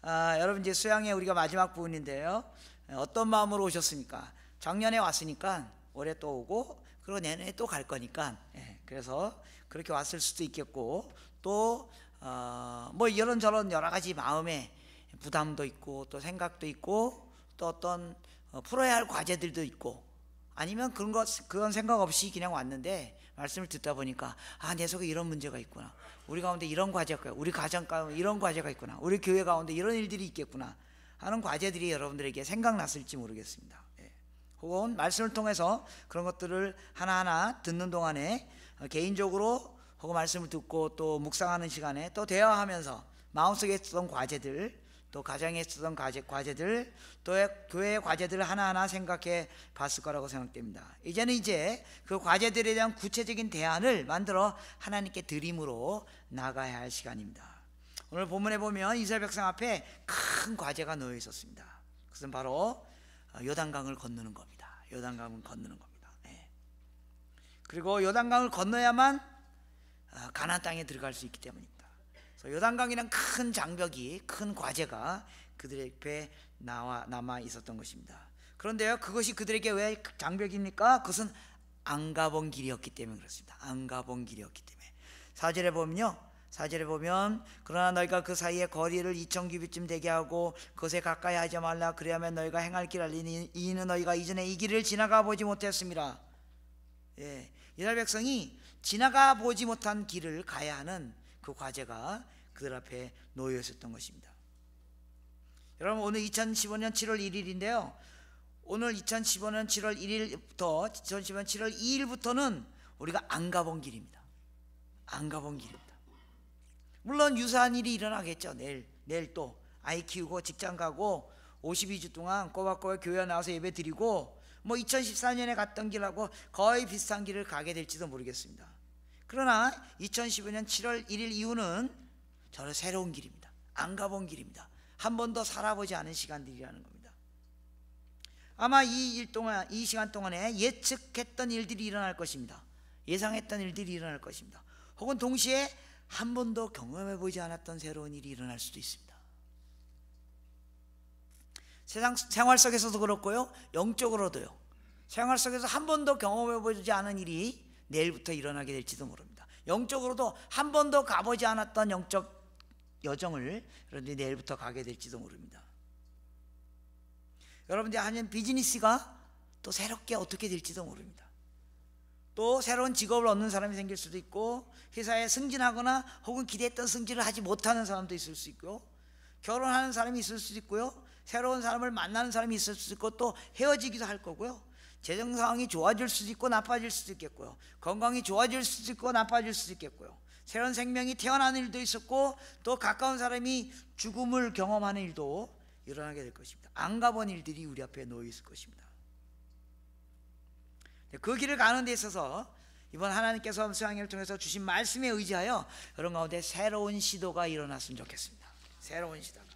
여러분 이제 수양회 우리가 마지막 부분인데요. 어떤 마음으로 오셨습니까? 작년에 왔으니까 올해 또 오고 그리고 내년에 또 갈 거니까 그래서 그렇게 왔을 수도 있겠고 또 뭐 이런저런 여러 가지 마음의 부담도 있고 또 생각도 있고 또 어떤 풀어야 할 과제들도 있고 아니면 그런 생각 없이 그냥 왔는데 말씀을 듣다 보니까 내 속에 이런 문제가 있구나, 우리 가운데 이런 과제가, 우리 가정 가운데 이런 과제가 있구나, 우리 교회 가운데 이런 일들이 있겠구나 하는 과제들이 여러분들에게 생각났을지 모르겠습니다. 혹은 말씀을 통해서 그런 것들을 하나하나 듣는 동안에 개인적으로 혹은 말씀을 듣고 또 묵상하는 시간에 또 대화하면서 마음속에 있었던 과제들, 또 가정에 있었던 과제들, 또 교회의 과제들을 하나하나 생각해 봤을 거라고 생각됩니다. 이제는 이제 그 과제들에 대한 구체적인 대안을 만들어 하나님께 드림으로 나가야 할 시간입니다. 오늘 본문에 보면 이스라엘 백성 앞에 큰 과제가 놓여 있었습니다. 그것은 바로 요단강을 건너는 겁니다. 요단강을 건너는 겁니다. 그리고 요단강을 건너야만 가나안 땅에 들어갈 수 있기 때문입니다. 그래서 요단강이란 큰 장벽이, 큰 과제가 그들의 옆에 남아 있었던 것입니다. 그런데요, 그것이 그들에게 왜 장벽입니까? 그것은 안 가본 길이었기 때문에 그렇습니다. 안 가본 길이었기 때문에. 4절에 보면 그러나 너희가 그 사이에 거리를 2000규빗쯤 되게 하고 그것에 가까이 하지 말라. 그래야만 너희가 행할 길 알리니 이는 너희가 이전에 이 길을 지나가 보지 못했습니다. 이스라엘 백성이 지나가 보지 못한 길을 가야 하는 그 과제가 그들 앞에 놓여 있었던 것입니다. 여러분, 오늘 2015년 7월 1일인데요 오늘 2015년 7월 1일부터 2015년 7월 2일부터는 우리가 안 가본 길입니다. 안 가본 길입니다. 물론 유사한 일이 일어나겠죠. 내일 또 아이 키우고 직장 가고 52주 동안 꼬박꼬박 교회 나와서 예배 드리고 뭐 2014년에 갔던 길하고 거의 비슷한 길을 가게 될지도 모르겠습니다. 그러나 2015년 7월 1일 이후는 저는 새로운 길입니다. 안 가본 길입니다. 한 번도 살아보지 않은 시간들이라는 겁니다. 아마 이 시간 동안에 예측했던 일들이 일어날 것입니다. 예상했던 일들이 일어날 것입니다. 혹은 동시에 한 번도 경험해보지 않았던 새로운 일이 일어날 수도 있습니다. 세상 생활 속에서도 그렇고요, 영적으로도요. 생활 속에서 한 번도 경험해보지 않은 일이 내일부터 일어나게 될지도 모릅니다. 영적으로도 한 번도 가보지 않았던 영적 여정을 여러분들이 내일부터 가게 될지도 모릅니다. 여러분들이 하는 비즈니스가 또 새롭게 어떻게 될지도 모릅니다. 또 새로운 직업을 얻는 사람이 생길 수도 있고, 회사에 승진하거나 혹은 기대했던 승진을 하지 못하는 사람도 있을 수 있고요, 결혼하는 사람이 있을 수도 있고요, 새로운 사람을 만나는 사람이 있을 수도 있고, 또 헤어지기도 할 거고요, 재정 상황이 좋아질 수도 있고 나빠질 수도 있겠고요, 건강이 좋아질 수도 있고 나빠질 수도 있겠고요, 새로운 생명이 태어나는 일도 있었고, 또 가까운 사람이 죽음을 경험하는 일도 일어나게 될 것입니다. 안 가본 일들이 우리 앞에 놓여 있을 것입니다. 그 길을 가는 데 있어서 이번 하나님께서 수양회를 통해서 주신 말씀에 의지하여 여러분 가운데 새로운 시도가 일어났으면 좋겠습니다. 새로운 시도가,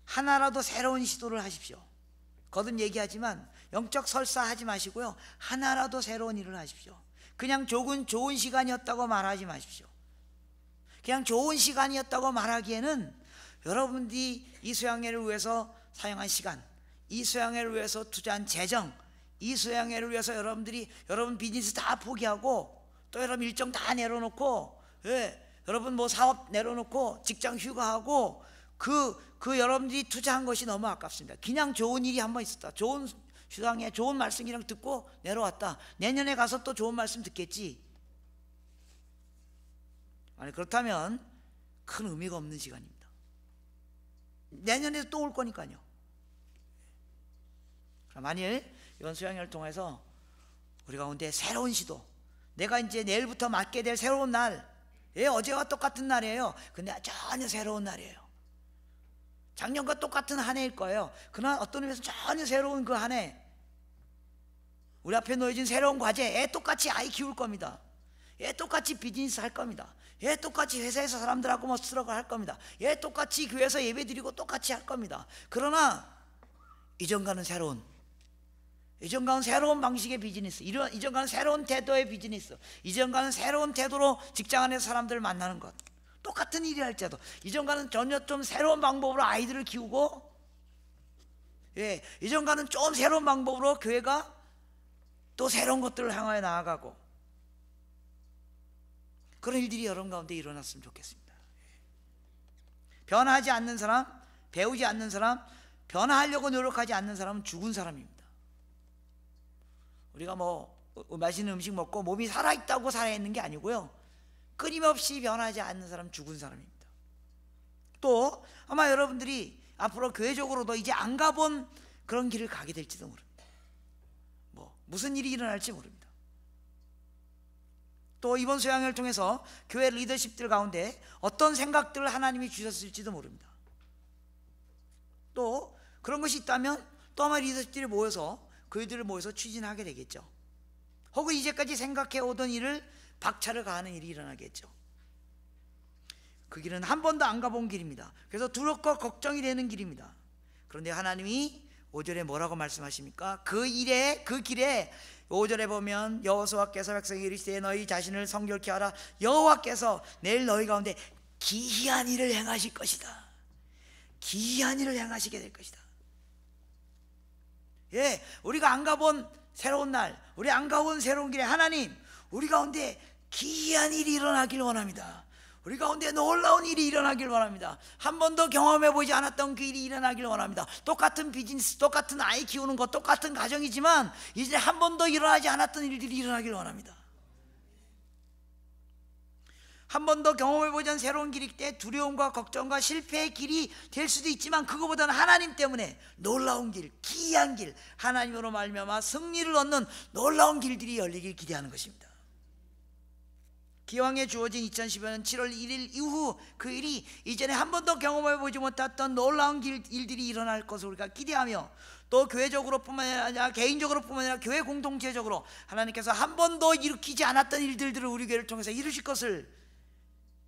하나라도 새로운 시도를 하십시오. 거듭 얘기하지만 영적 설사하지 마시고요, 하나라도 새로운 일을 하십시오. 그냥 좋은 시간이었다고 말하지 마십시오. 그냥 좋은 시간이었다고 말하기에는 여러분들이 이 수양회를 위해서 사용한 시간, 이 수양회를 위해서 투자한 재정, 이 수양회를 위해서 여러분 비즈니스 다 포기하고, 또 여러분 일정 다 내려놓고, 여러분 뭐 사업 내려놓고 직장 휴가하고 그 여러분들이 투자한 것이 너무 아깝습니다. 그냥 좋은 일이 한번 있었다, 좋은 수양회 좋은 말씀이랑 듣고 내려왔다, 내년에 가서 또 좋은 말씀 듣겠지. 아니, 그렇다면 큰 의미가 없는 시간입니다. 내년에도 또 올 거니까요. 만일 이번 수양회를 통해서 우리 가운데 새로운 시도, 내가 이제 내일부터 맞게 될 새로운 날, 어제와 똑같은 날이에요. 근데 전혀 새로운 날이에요. 작년과 똑같은 한 해일 거예요. 그러나 어떤 의미에서 전혀 새로운 그 한 해, 우리 앞에 놓여진 새로운 과제, 똑같이 아이 키울 겁니다. 똑같이 비즈니스 할 겁니다. 똑같이 회사에서 사람들하고 뭐 쓰러가 할 겁니다. 똑같이 교회에서 예배 드리고 똑같이 할 겁니다. 그러나 이전과는 새로운 방식의 비즈니스, 이전과는 새로운 태도의 비즈니스, 이전과는 새로운 태도로 직장 안에서 사람들을 만나는 것, 똑같은 일이 할지라도 이전과는 전혀 좀 새로운 방법으로 아이들을 키우고, 이전과는 좀 새로운 방법으로 교회가 또 새로운 것들을 향하여 나아가고, 그런 일들이 여러분 가운데 일어났으면 좋겠습니다. 변하지 않는 사람, 배우지 않는 사람, 변화하려고 노력하지 않는 사람은 죽은 사람입니다. 우리가 맛있는 음식 먹고 몸이 살아있다고 살아있는 게 아니고요, 끊임없이 변하지 않는 사람은 죽은 사람입니다. 또 아마 여러분들이 앞으로 교회적으로도 이제 안 가본 그런 길을 가게 될지도 모릅니다. 무슨 일이 일어날지 모릅니다. 또 이번 수양회를 통해서 교회 리더십들 가운데 어떤 생각들을 하나님이 주셨을지도 모릅니다. 또 그런 것이 있다면 또 아마 리더십들이 모여서 그들을 모여서 추진하게 되겠죠. 혹은 이제까지 생각해 오던 일을 박차를 가하는 일이 일어나겠죠. 그 길은 한 번도 안 가본 길입니다. 그래서 두렵고 걱정이 되는 길입니다. 그런데 하나님이 5절에 뭐라고 말씀하십니까? 그 길에 5절에 보면 여호수아께서 백성에게 이르시되 너희 자신을 성결케 하라. 여호와께서 내일 너희 가운데 기이한 일을 행하실 것이다. 기이한 일을 행하시게 될 것이다. 우리가 안 가본 새로운 날, 우리 안 가본 새로운 길에 하나님, 우리 가운데 기이한 일이 일어나길 원합니다. 우리 가운데 놀라운 일이 일어나길 원합니다. 한 번도 경험해 보지 않았던 그 일이 일어나길 원합니다. 똑같은 비즈니스, 똑같은 아이 키우는 것, 똑같은 가정이지만 이제 한 번도 일어나지 않았던 일들이 일어나길 원합니다. 한 번도 경험해 보지 않은 새로운 길일 때 두려움과 걱정과 실패의 길이 될 수도 있지만, 그거보다는 하나님 때문에 놀라운 길, 기이한 길, 하나님으로 말미암아 승리를 얻는 놀라운 길들이 열리길 기대하는 것입니다. 기왕에 주어진 2015년 7월 1일 이후 그 일이 이전에 한 번도 경험해 보지 못했던 놀라운 일들이 일어날 것을 우리가 기대하며, 또 교회적으로 뿐만 아니라 개인적으로 뿐만 아니라 교회 공동체적으로 하나님께서 한 번도 일으키지 않았던 일들을 우리 교회를 통해서 이루실 것을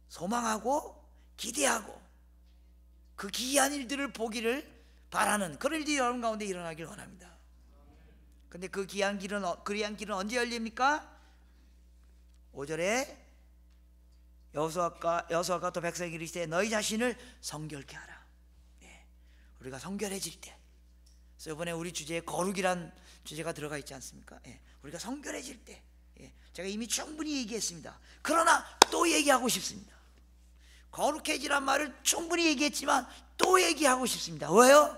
소망하고 기대하고, 그 기이한 일들을 보기를 바라는 그런 일들이 여러분 가운데 일어나길 원합니다. 그런데 그 기이한 길은 언제 열립니까? 5절에 여호수아가 또 백성에게 이르시되 너희 자신을 성결케 하라. 우리가 성결해질 때, 그래서 이번에 우리 주제에 거룩이란 주제가 들어가 있지 않습니까? 우리가 성결해질 때, 제가 이미 충분히 얘기했습니다. 그러나 또 얘기하고 싶습니다. 거룩해지란 말을 충분히 얘기했지만 또 얘기하고 싶습니다. 왜요?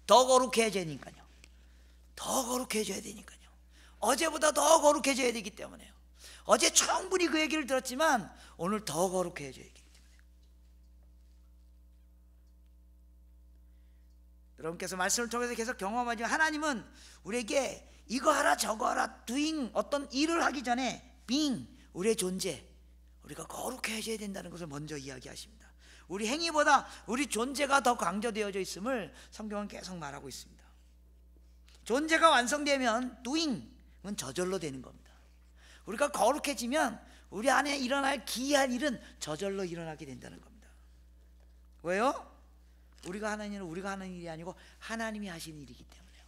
더 거룩해져야 되니까요. 더 거룩해져야 되니까요. 어제보다 더 거룩해져야 되기 때문에요. 어제 충분히 그 얘기를 들었지만 오늘 더 거룩해져야 되기 때문에. 여러분께서 말씀을 통해서 계속 경험하지만 하나님은 우리에게 이거 하라 저거 하라 doing, 어떤 일을 하기 전에 being, 우리의 존재, 우리가 거룩해져야 된다는 것을 먼저 이야기하십니다. 우리 행위보다 우리 존재가 더 강조되어져 있음을 성경은 계속 말하고 있습니다. 존재가 완성되면 doing은 저절로 되는 겁니다. 우리가 거룩해지면 우리 안에 일어날 기이한 일은 저절로 일어나게 된다는 겁니다. 왜요? 우리가 하는 일은 우리가 하는 일이 아니고 하나님이 하시는 일이기 때문에요.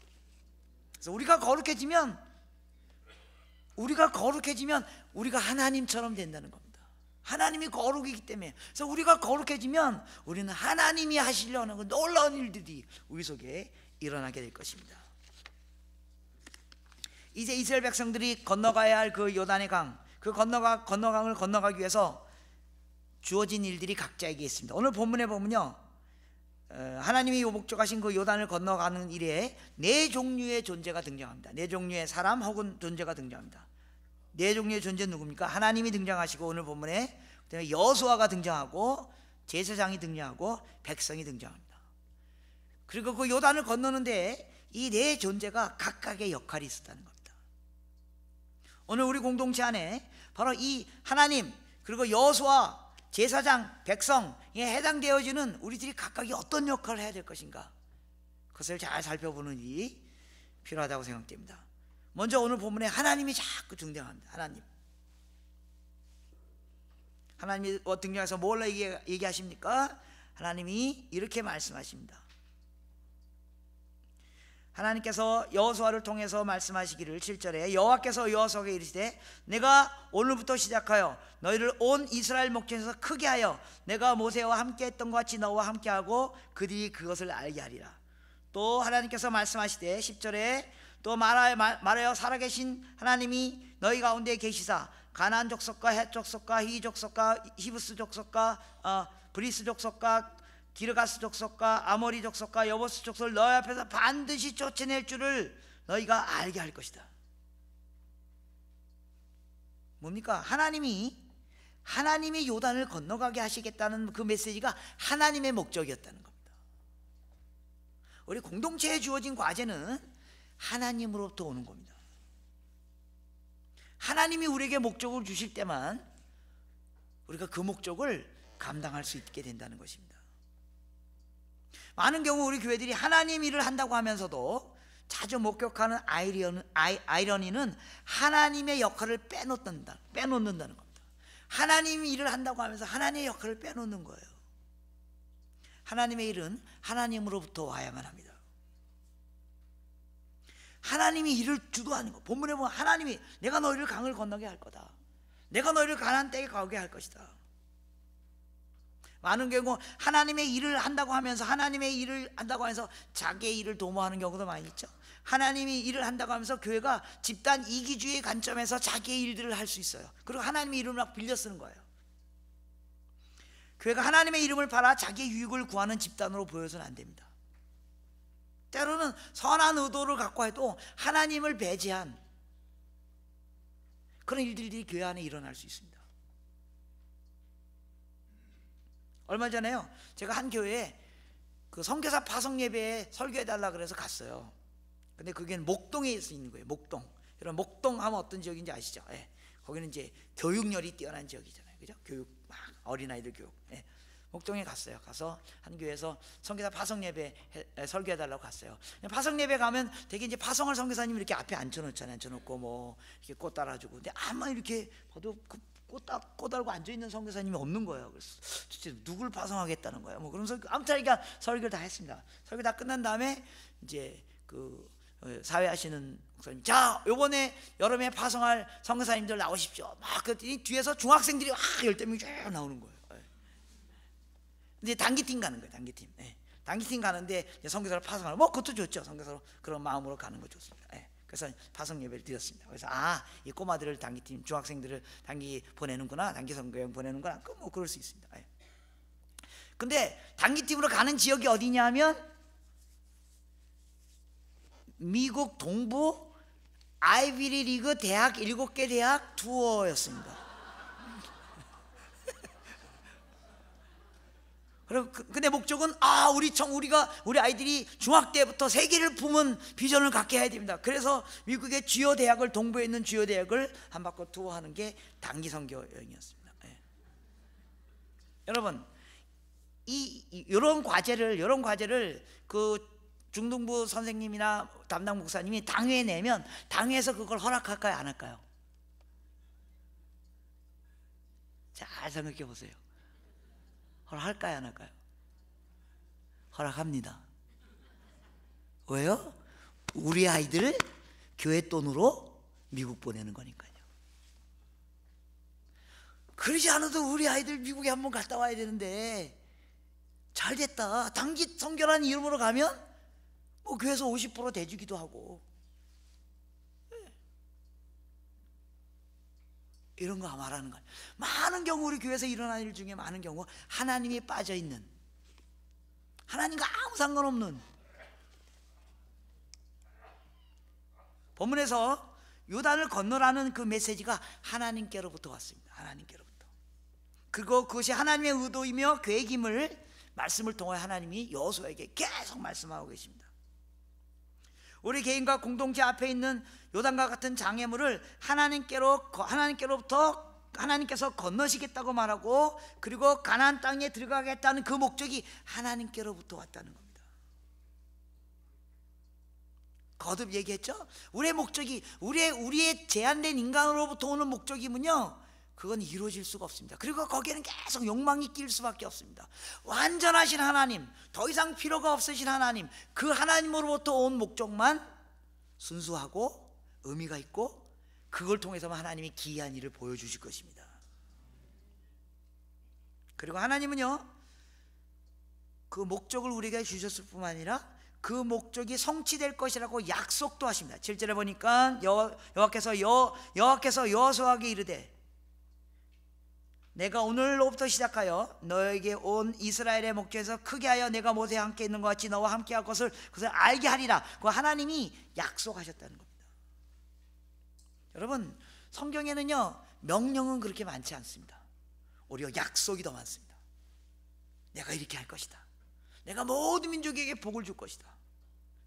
그래서 우리가 거룩해지면 우리가 하나님처럼 된다는 겁니다. 하나님이 거룩이기 때문에. 그래서 우리가 거룩해지면 우리는 하나님이 하시려는 그 놀라운 일들이 우리 속에 일어나게 될 것입니다. 이제 이스라엘 백성들이 건너가야 할 그 요단의 강, 그 건너강을 건너가기 위해서 주어진 일들이 각자에게 있습니다. 오늘 본문에 보면요, 하나님이 목적하신 그 요단을 건너가는 일에 네 종류의 존재가 등장합니다. 네 종류의 사람 혹은 존재가 등장합니다. 네 종류의 존재는 누굽니까? 하나님이 등장하시고, 오늘 본문에 그다음에 여호수아가 등장하고, 제사장이 등장하고, 백성이 등장합니다. 그리고 그 요단을 건너는데 이 네 존재가 각각의 역할이 있었다는 겁니다. 오늘 우리 공동체 안에 바로 이 하나님, 그리고 여호수아, 제사장, 백성에 해당되어지는 우리들이 각각이 어떤 역할을 해야 될 것인가, 그것을 잘 살펴보는 일이 필요하다고 생각됩니다. 먼저 오늘 본문에 하나님이 자꾸 등장합니다. 하나님이 등장해서 뭘 얘기하십니까? 하나님이 이렇게 말씀하십니다. 하나님께서 여호수아를 통해서 말씀하시기를 7절에 여호와께서 여호수아에게 이르시되 내가 오늘부터 시작하여 너희를 온 이스라엘 목전에서 크게 하여 내가 모세와 함께 했던 것 같이 너와 함께하고 그들이 그것을 알게 하리라. 또 하나님께서 말씀하시되 10절에 또 말하여 살아계신 하나님이 너희 가운데 계시사 가나안 족속과 헷 족속과 히 족속과 히브스 족속과 브리스 족속과 기르가스 족속과 아모리 족속과 여보스 족속을 너희 앞에서 반드시 쫓아낼 줄을 너희가 알게 할 것이다. 뭡니까? 하나님이 요단을 건너가게 하시겠다는 그 메시지가 하나님의 목적이었다는 겁니다. 우리 공동체에 주어진 과제는 하나님으로부터 오는 겁니다. 하나님이 우리에게 목적을 주실 때만 우리가 그 목적을 감당할 수 있게 된다는 것입니다. 많은 경우 우리 교회들이 하나님 일을 한다고 하면서도 자주 목격하는 아이러니는 하나님의 역할을 빼놓는다는 겁니다. 하나님이 일을 한다고 하면서 하나님의 역할을 빼놓는 거예요. 하나님의 일은 하나님으로부터 와야만 합니다. 하나님이 일을 주도하는 거. 본문에 보면 하나님이 내가 너희를 강을 건너게 할 거다. 내가 너희를 가나안 땅에 가게 할 것이다. 많은 경우 하나님의 일을 한다고 하면서 자기의 일을 도모하는 경우도 많이 있죠. 하나님이 일을 한다고 하면서 교회가 집단 이기주의 관점에서 자기의 일들을 할 수 있어요. 그리고 하나님의 이름을 막 빌려 쓰는 거예요. 교회가 하나님의 이름을 팔아 자기의 유익을 구하는 집단으로 보여서는 안 됩니다. 때로는 선한 의도를 갖고 해도 하나님을 배제한 그런 일들이 교회 안에 일어날 수 있습니다. 얼마 전에요, 제가 한 교회에 그 선교사 파송 예배에 설교해달라 그래서 갔어요. 근데 그게 목동에 있는 거예요. 목동. 여러분 목동 하면 어떤 지역인지 아시죠? 예. 거기는 이제 교육열이 뛰어난 지역이잖아요. 그죠? 교육 막 어린아이들 교육. 예. 목동에 갔어요. 가서 한 교회에서 선교사 파송 예배 설교해달라고 갔어요. 파송 예배 가면 되게 이제 파송할 선교사님 이렇게 앞에 앉혀놓잖아요. 앉혀놓고 뭐 이렇게 꽃 달아주고. 근데 아마 이렇게 봐도 꽃 달고 앉아있는 선교사님이 없는 거예요. 그래서 진짜 누굴 파송하겠다는 거예요. 뭐 그러면서 아무튼 설교를 다 했습니다. 설교 다 끝난 다음에 이제 그 사회하시는 목사님, 자 요번에 여름에 파송할 선교사님들 나오십시오. 막 그랬더니 뒤에서 중학생들이 열댓 명이 쭉 나오는 거예요. 이제 단기팀 가는 거예요. 단기팀. 예. 단기팀 가는데 선교사를 파송하는 뭐 그것도 좋죠. 선교사로 그런 마음으로 가는 거 좋습니다. 예. 그래서 파송 예배를 드렸습니다. 그래서 이 꼬마들을 단기팀, 중학생들을 단기 보내는구나, 단기 선교여행 보내는구나, 뭐 그럴 수 있습니다. 예. 근데 단기팀으로 가는 지역이 어디냐 하면 미국 동부 아이비리그 대학 7개 대학 투어였습니다. 근데 목적은 우리 아이들이 중학 때부터 세계를 품은 비전을 갖게 해야 됩니다. 그래서 미국의 주요 대학을, 동부에 있는 주요 대학을 한 바퀴 투어하는 게 단기 선교 여행이었습니다. 예. 여러분, 이런 과제를 그 중등부 선생님이나 담당 목사님이 당회에 내면 당회에서 그걸 허락할까요, 안 할까요? 잘 생각해 보세요. 허락할까요, 안 할까요? 허락합니다. 왜요? 우리 아이들을 교회 돈으로 미국 보내는 거니까요. 그러지 않아도 우리 아이들 미국에 한번 갔다 와야 되는데, 잘 됐다. 단기 선교라는 이름으로 가면 뭐 교회에서 50% 대주기도 하고, 이런 거 말하는 거예요. 많은 경우 우리 교회에서 일어나는 일 중에 많은 경우 하나님이 빠져있는, 하나님과 아무 상관없는, 본문에서 요단을 건너라는 그 메시지가 하나님께로부터 왔습니다. 하나님께로부터. 그리고 그것이 하나님의 의도이며 계획임을 말씀을 통해 하나님이 여호수아에게 계속 말씀하고 계십니다. 우리 개인과 공동체 앞에 있는 요단과 같은 장애물을 하나님께로부터 하나님께서 건너시겠다고 말하고, 그리고 가나안 땅에 들어가겠다는 그 목적이 하나님께로부터 왔다는 겁니다. 거듭 얘기했죠? 우리의 목적이, 우리의 제한된 인간으로부터 오는 목적이면요, 그건 이루어질 수가 없습니다. 그리고 거기에는 계속 욕망이 낄 수밖에 없습니다. 완전하신 하나님, 더 이상 필요가 없으신 하나님, 그 하나님으로부터 온 목적만 순수하고 의미가 있고, 그걸 통해서만 하나님이 기이한 일을 보여주실 것입니다. 그리고 하나님은요, 그 목적을 우리에게 주셨을 뿐만 아니라 그 목적이 성취될 것이라고 약속도 하십니다. 7절에 보니까 여호와께서 여호수아에게 이르되 내가 오늘로부터 시작하여 너에게 온 이스라엘의 목전에서 크게 하여 내가 모세와 함께 있는 것 같이 너와 함께 할 것을 그것을 알게 하리라. 그 하나님이 약속하셨다는 겁니다. 여러분, 성경에는요 명령은 그렇게 많지 않습니다. 오히려 약속이 더 많습니다. 내가 이렇게 할 것이다. 내가 모든 민족에게 복을 줄 것이다.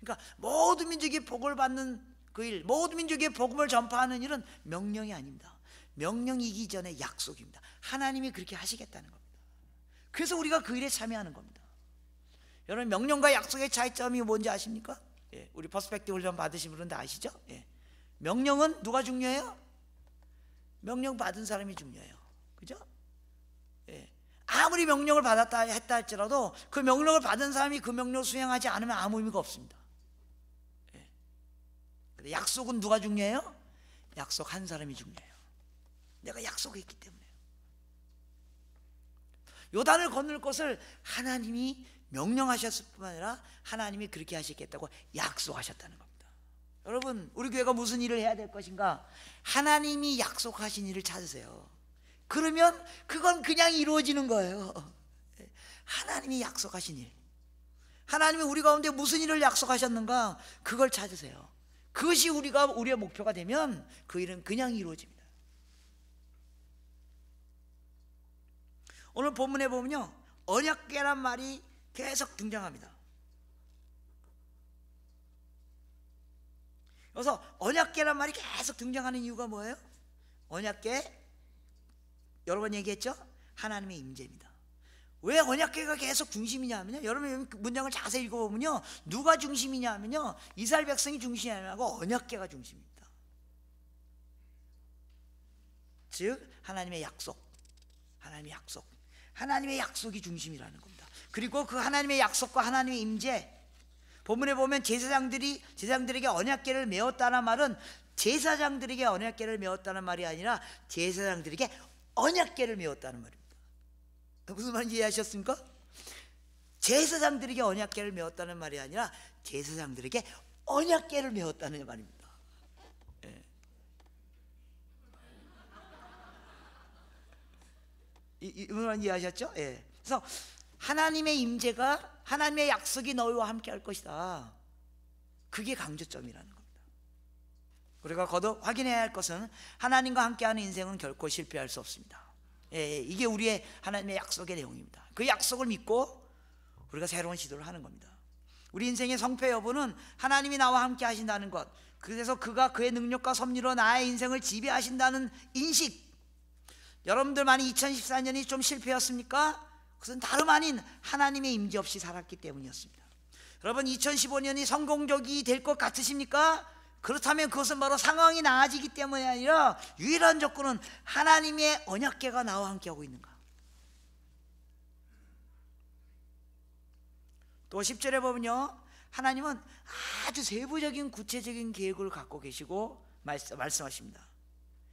그러니까 모든 민족이 복을 받는 그 일, 모든 민족에게 복음을 전파하는 일은 명령이 아닙니다. 명령이기 전에 약속입니다. 하나님이 그렇게 하시겠다는 겁니다. 그래서 우리가 그 일에 참여하는 겁니다. 여러분, 명령과 약속의 차이점이 뭔지 아십니까? 예, 우리 퍼스펙티브 훈련 받으신 분은 다 아시죠? 예. 명령은 누가 중요해요? 명령 받은 사람이 중요해요. 그죠? 예. 아무리 명령을 받았다 했다 할지라도 그 명령을 받은 사람이 그 명령을 수행하지 않으면 아무 의미가 없습니다. 예. 근데 약속은 누가 중요해요? 약속한 사람이 중요해요. 내가 약속했기 때문에. 요단을 건널 것을 하나님이 명령하셨을 뿐만 아니라 하나님이 그렇게 하시겠다고 약속하셨다는 겁니다. 여러분, 우리 교회가 무슨 일을 해야 될 것인가? 하나님이 약속하신 일을 찾으세요. 그러면 그건 그냥 이루어지는 거예요. 하나님이 약속하신 일, 하나님이 우리 가운데 무슨 일을 약속하셨는가, 그걸 찾으세요. 그것이 우리의 목표가 되면 그 일은 그냥 이루어집니다. 오늘 본문에 보면요, 언약궤란 말이 계속 등장합니다. 그래서 언약궤란 말이 계속 등장하는 이유가 뭐예요? 언약궤, 여러 번 얘기했죠? 하나님의 임재입니다. 왜 언약궤가 계속 중심이냐 하면요, 여러분 문장을 자세히 읽어보면요, 누가 중심이냐 하면요, 이스라엘 백성이 중심이 아니고 언약궤가 중심입니다. 즉 하나님의 약속, 하나님의 약속이 중심이라는 겁니다. 그리고 그 하나님의 약속과 하나님의 임재, 본문에 보면 제사장들에게 언약궤를 메었다는 말은 제사장들에게 언약궤를 메었다는 말이 아니라 제사장들에게 언약궤를 메었다는 말입니다. 무슨 말인지 이해하셨습니까? 제사장들에게 언약궤를 메었다는 말이 아니라 제사장들에게 언약궤를 메었다는 말입니다. 예. 무슨 말인지 이해하셨죠? 예. 그래서 하나님의 임재가, 하나님의 약속이 너희와 함께 할 것이다, 그게 강조점이라는 겁니다. 우리가 거듭 확인해야 할 것은 하나님과 함께하는 인생은 결코 실패할 수 없습니다. 예, 이게 우리의 하나님의 약속의 내용입니다. 그 약속을 믿고 우리가 새로운 시도를 하는 겁니다. 우리 인생의 성패 여부는 하나님이 나와 함께 하신다는 것, 그래서 그가 그의 능력과 섭리로 나의 인생을 지배하신다는 인식. 여러분들만이 2014년이 좀 실패였습니까? 그것은 다름 아닌 하나님의 임재 없이 살았기 때문이었습니다. 여러분, 2015년이 성공적이 될 것 같으십니까? 그렇다면 그것은 바로 상황이 나아지기 때문이 아니라 유일한 조건은 하나님의 언약궤가 나와 함께하고 있는가. 또 10절에 보면요, 하나님은 아주 세부적인 구체적인 계획을 갖고 계시고 말씀하십니다.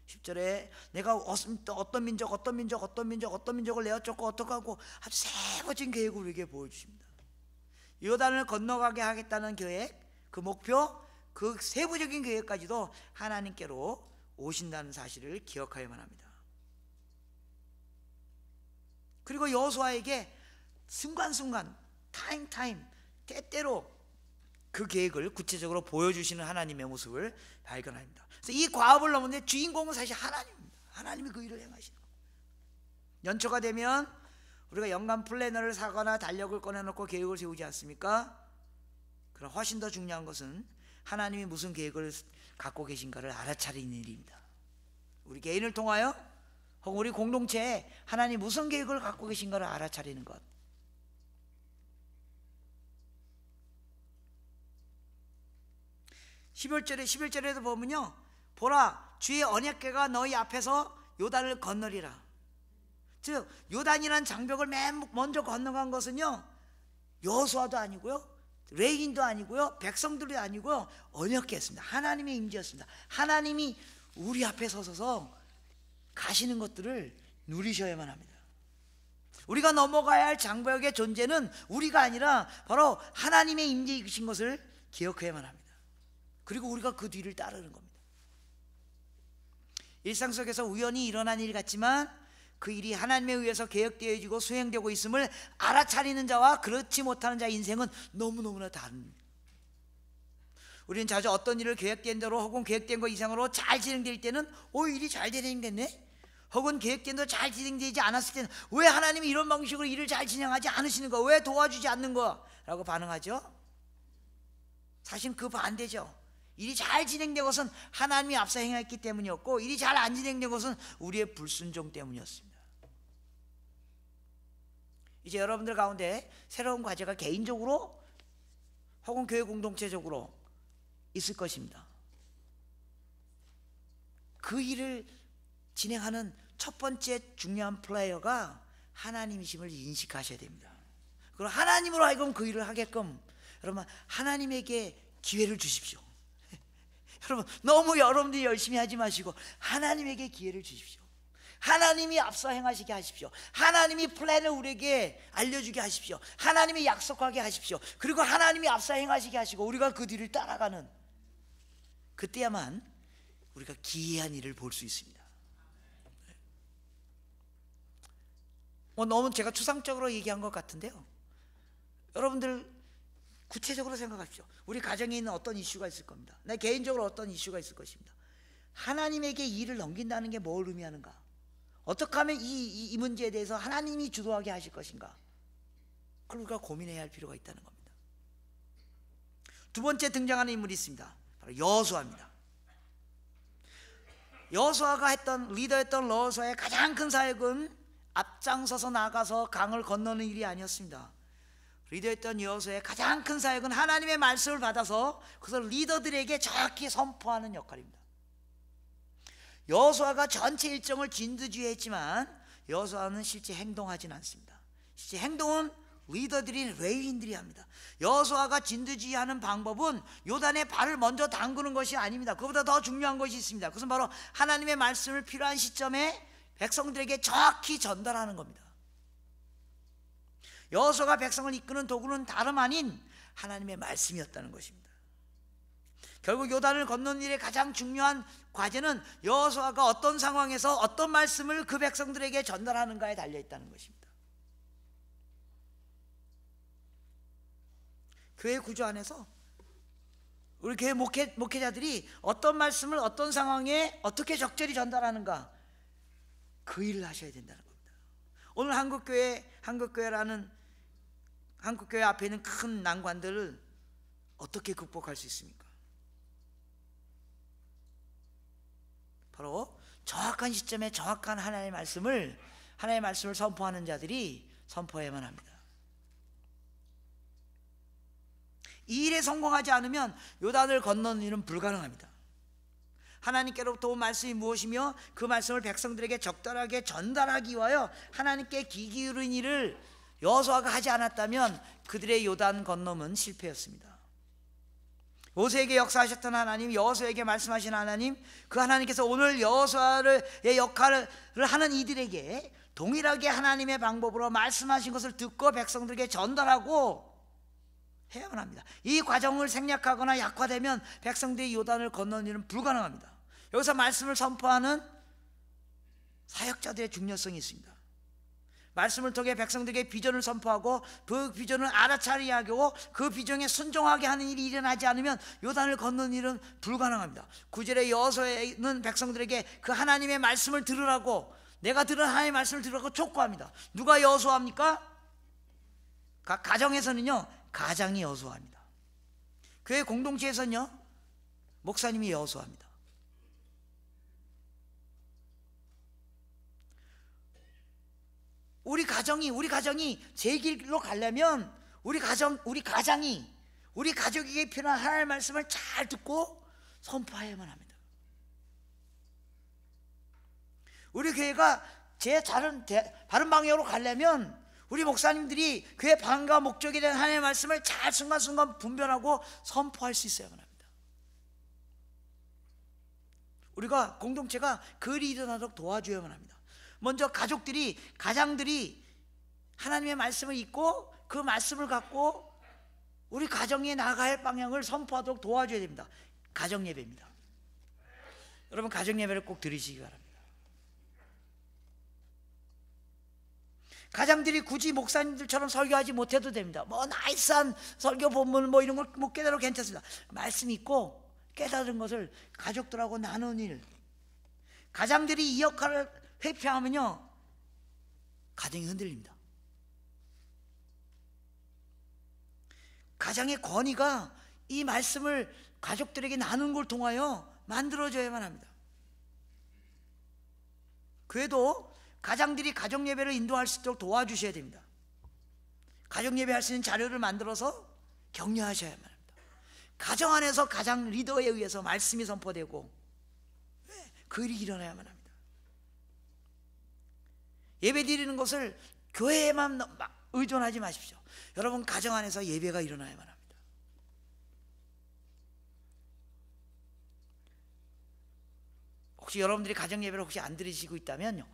10절에 내가 어떤 민족을 내어 쫓고 어떻게 하고, 아주 세부적인 계획을 우리에게 보여주십니다. 요단을 건너가게 하겠다는 계획, 그 목표, 그 세부적인 계획까지도 하나님께로 오신다는 사실을 기억하여야만 합니다. 그리고 여호수아에게 순간순간, 타임, 때때로 그 계획을 구체적으로 보여주시는 하나님의 모습을 발견합니다. 그래서 이 과업을 넘는데 주인공은 사실 하나님입니다. 하나님이 그 일을 행하시는 겁니다. 연초가 되면 우리가 연간 플래너를 사거나 달력을 꺼내놓고 계획을 세우지 않습니까? 그럼 훨씬 더 중요한 것은 하나님이 무슨 계획을 갖고 계신가를 알아차리는 일입니다. 우리 개인을 통하여 혹은 우리 공동체에 하나님이 무슨 계획을 갖고 계신가를 알아차리는 것. (11절에도) 보면요, 보라, 주의 언약궤가 너희 앞에서 요단을 건너리라. 즉 요단이라는 장벽을 맨 먼저 건너간 것은요, 여호수아도 아니고요, 레위인도 아니고요, 백성들도 아니고요, 언약궤였습니다. 하나님의 임재였습니다. 하나님이 우리 앞에 서서 가시는 것들을 누리셔야만 합니다. 우리가 넘어가야 할 장벽의 존재는 우리가 아니라 바로 하나님의 임재이신 것을 기억해야만 합니다. 그리고 우리가 그 뒤를 따르는 겁니다. 일상 속에서 우연히 일어난 일 같지만 그 일이 하나님에 의해서 계획되어지고 수행되고 있음을 알아차리는 자와 그렇지 못하는 자의 인생은 너무너무나 다릅니다. 우리는 자주 어떤 일을 계획된 대로 혹은 계획된 것 이상으로 잘 진행될 때는 일이 잘 진행됐네, 혹은 계획된 대로 잘 진행되지 않았을 때는 왜 하나님이 이런 방식으로 일을 잘 진행하지 않으시는 거야, 왜 도와주지 않는 거야 라고 반응하죠. 사실 그 반대죠. 일이 잘 진행된 것은 하나님이 앞서 행했기 때문이었고, 일이 잘 안 진행된 것은 우리의 불순종 때문이었습니다. 이제 여러분들 가운데 새로운 과제가 개인적으로 혹은 교회 공동체적으로 있을 것입니다. 그 일을 진행하는 첫 번째 중요한 플레이어가 하나님이심을 인식하셔야 됩니다. 그리고 하나님으로 하여금 그 일을 하게끔 여러분 하나님에게 기회를 주십시오. 여러분 너무 여러분들이 열심히 하지 마시고 하나님에게 기회를 주십시오. 하나님이 앞서 행하시게 하십시오. 하나님이 플랜을 우리에게 알려주게 하십시오. 하나님이 약속하게 하십시오. 그리고 하나님이 앞서 행하시게 하시고 우리가 그 뒤를 따라가는, 그때야만 우리가 기이한 일을 볼 수 있습니다. 너무 제가 추상적으로 얘기한 것 같은데요, 여러분들 구체적으로 생각하십시오. 우리 가정에 있는 어떤 이슈가 있을 겁니다. 내 개인적으로 어떤 이슈가 있을 것입니다. 하나님에게 이 일을 넘긴다는 게 뭘 의미하는가? 어떻게 하면 이 문제에 대해서 하나님이 주도하게 하실 것인가? 그걸 우리가 고민해야 할 필요가 있다는 겁니다. 두 번째 등장하는 인물이 있습니다. 바로 여호수아입니다. 여호수아가 했던, 리더였던 여호수아의 가장 큰 사역은 앞장서서 나가서 강을 건너는 일이 아니었습니다. 리더였던 여호수아의 가장 큰 사역은 하나님의 말씀을 받아서 그것을 리더들에게 정확히 선포하는 역할입니다. 여호수아가 전체 일정을 진두지휘했지만 여호수아는 실제 행동하지는 않습니다. 실제 행동은 리더들인 레위인들이 합니다. 여호수아가 진두지휘하는 방법은 요단에 발을 먼저 담그는 것이 아닙니다. 그보다 더 중요한 것이 있습니다. 그것은 바로 하나님의 말씀을 필요한 시점에 백성들에게 정확히 전달하는 겁니다. 여호수아가 백성을 이끄는 도구는 다름 아닌 하나님의 말씀이었다는 것입니다. 결국 요단을 건너는 일의 가장 중요한 과제는 여호수아가 어떤 상황에서 어떤 말씀을 그 백성들에게 전달하는가에 달려있다는 것입니다. 교회 구조 안에서 우리 교회 목회자들이 어떤 말씀을 어떤 상황에 어떻게 적절히 전달하는가, 그 일을 하셔야 된다는 겁니다. 오늘 한국교회 앞에 있는 큰 난관들을 어떻게 극복할 수 있습니까? 바로 정확한 시점에 정확한 하나님의 말씀을 선포하는 자들이 선포해야만 합니다. 이 일에 성공하지 않으면 요단을 건너는 일은 불가능합니다. 하나님께로부터 온 말씀이 무엇이며 그 말씀을 백성들에게 적절하게 전달하기 위하여 하나님께 귀 기울인 일을 여호수아가 하지 않았다면 그들의 요단 건너는 실패였습니다. 모세에게 역사하셨던 하나님, 여호수아에게 말씀하신 하나님, 그 하나님께서 오늘 여호수아의 역할을 하는 이들에게 동일하게 하나님의 방법으로 말씀하신 것을 듣고 백성들에게 전달하고 해야만 합니다. 이 과정을 생략하거나 약화되면 백성들이 요단을 건너는 일은 불가능합니다. 여기서 말씀을 선포하는 사역자들의 중요성이 있습니다. 말씀을 통해 백성들에게 비전을 선포하고 그 비전을 알아차리게 하고 그 비전에 순종하게 하는 일이 일어나지 않으면 요단을 건너는 일은 불가능합니다. 9절에 여호수아는 백성들에게 그 하나님의 말씀을 들으라고, 내가 들은 하나님의 말씀을 들으라고 촉구합니다. 누가 여호수아입니까? 가정에서는요, 가장이 여호수아입니다. 교회 공동체에서는요, 목사님이 여호수아입니다. 우리 가정이 제 길로 가려면 우리 가정이 우리 가족에게 필요한 하나님의 말씀을 잘 듣고 선포해야만 합니다. 우리 교회가 바른 방향으로 가려면 우리 목사님들이 교회 방과 목적에 대한 하나님의 말씀을 잘 순간순간 분별하고 선포할 수 있어야만 합니다. 우리가 공동체가 그 일이 일어나도록 도와줘야만 합니다. 먼저 가장들이 하나님의 말씀을 읽고 그 말씀을 갖고 우리 가정에 나아갈 방향을 선포하도록 도와줘야 됩니다. 가정예배입니다. 여러분, 가정예배를 꼭 드리시기 바랍니다. 가장들이 굳이 목사님들처럼 설교하지 못해도 됩니다. 뭐 나이스한 설교 본문 뭐 이런 걸 못 깨달아도 괜찮습니다. 말씀 있고 깨달은 것을 가족들하고 나누는 일. 가장들이 이 역할을 회피하면요, 가정이 흔들립니다. 가장의 권위가 이 말씀을 가족들에게 나누는 걸 통하여 만들어져야만 합니다. 교회도 가장들이 가정예배를 인도할 수 있도록 도와주셔야 됩니다. 가정예배 할 수 있는 자료를 만들어서 격려하셔야만 합니다. 가정 안에서 가장 리더에 의해서 말씀이 선포되고 그 일이 일어나야만 합니다. 예배 드리는 것을 교회에만 의존하지 마십시오. 여러분, 가정 안에서 예배가 일어나야만 합니다. 혹시 여러분들이 가정 예배를 혹시 안 드리시고 있다면요,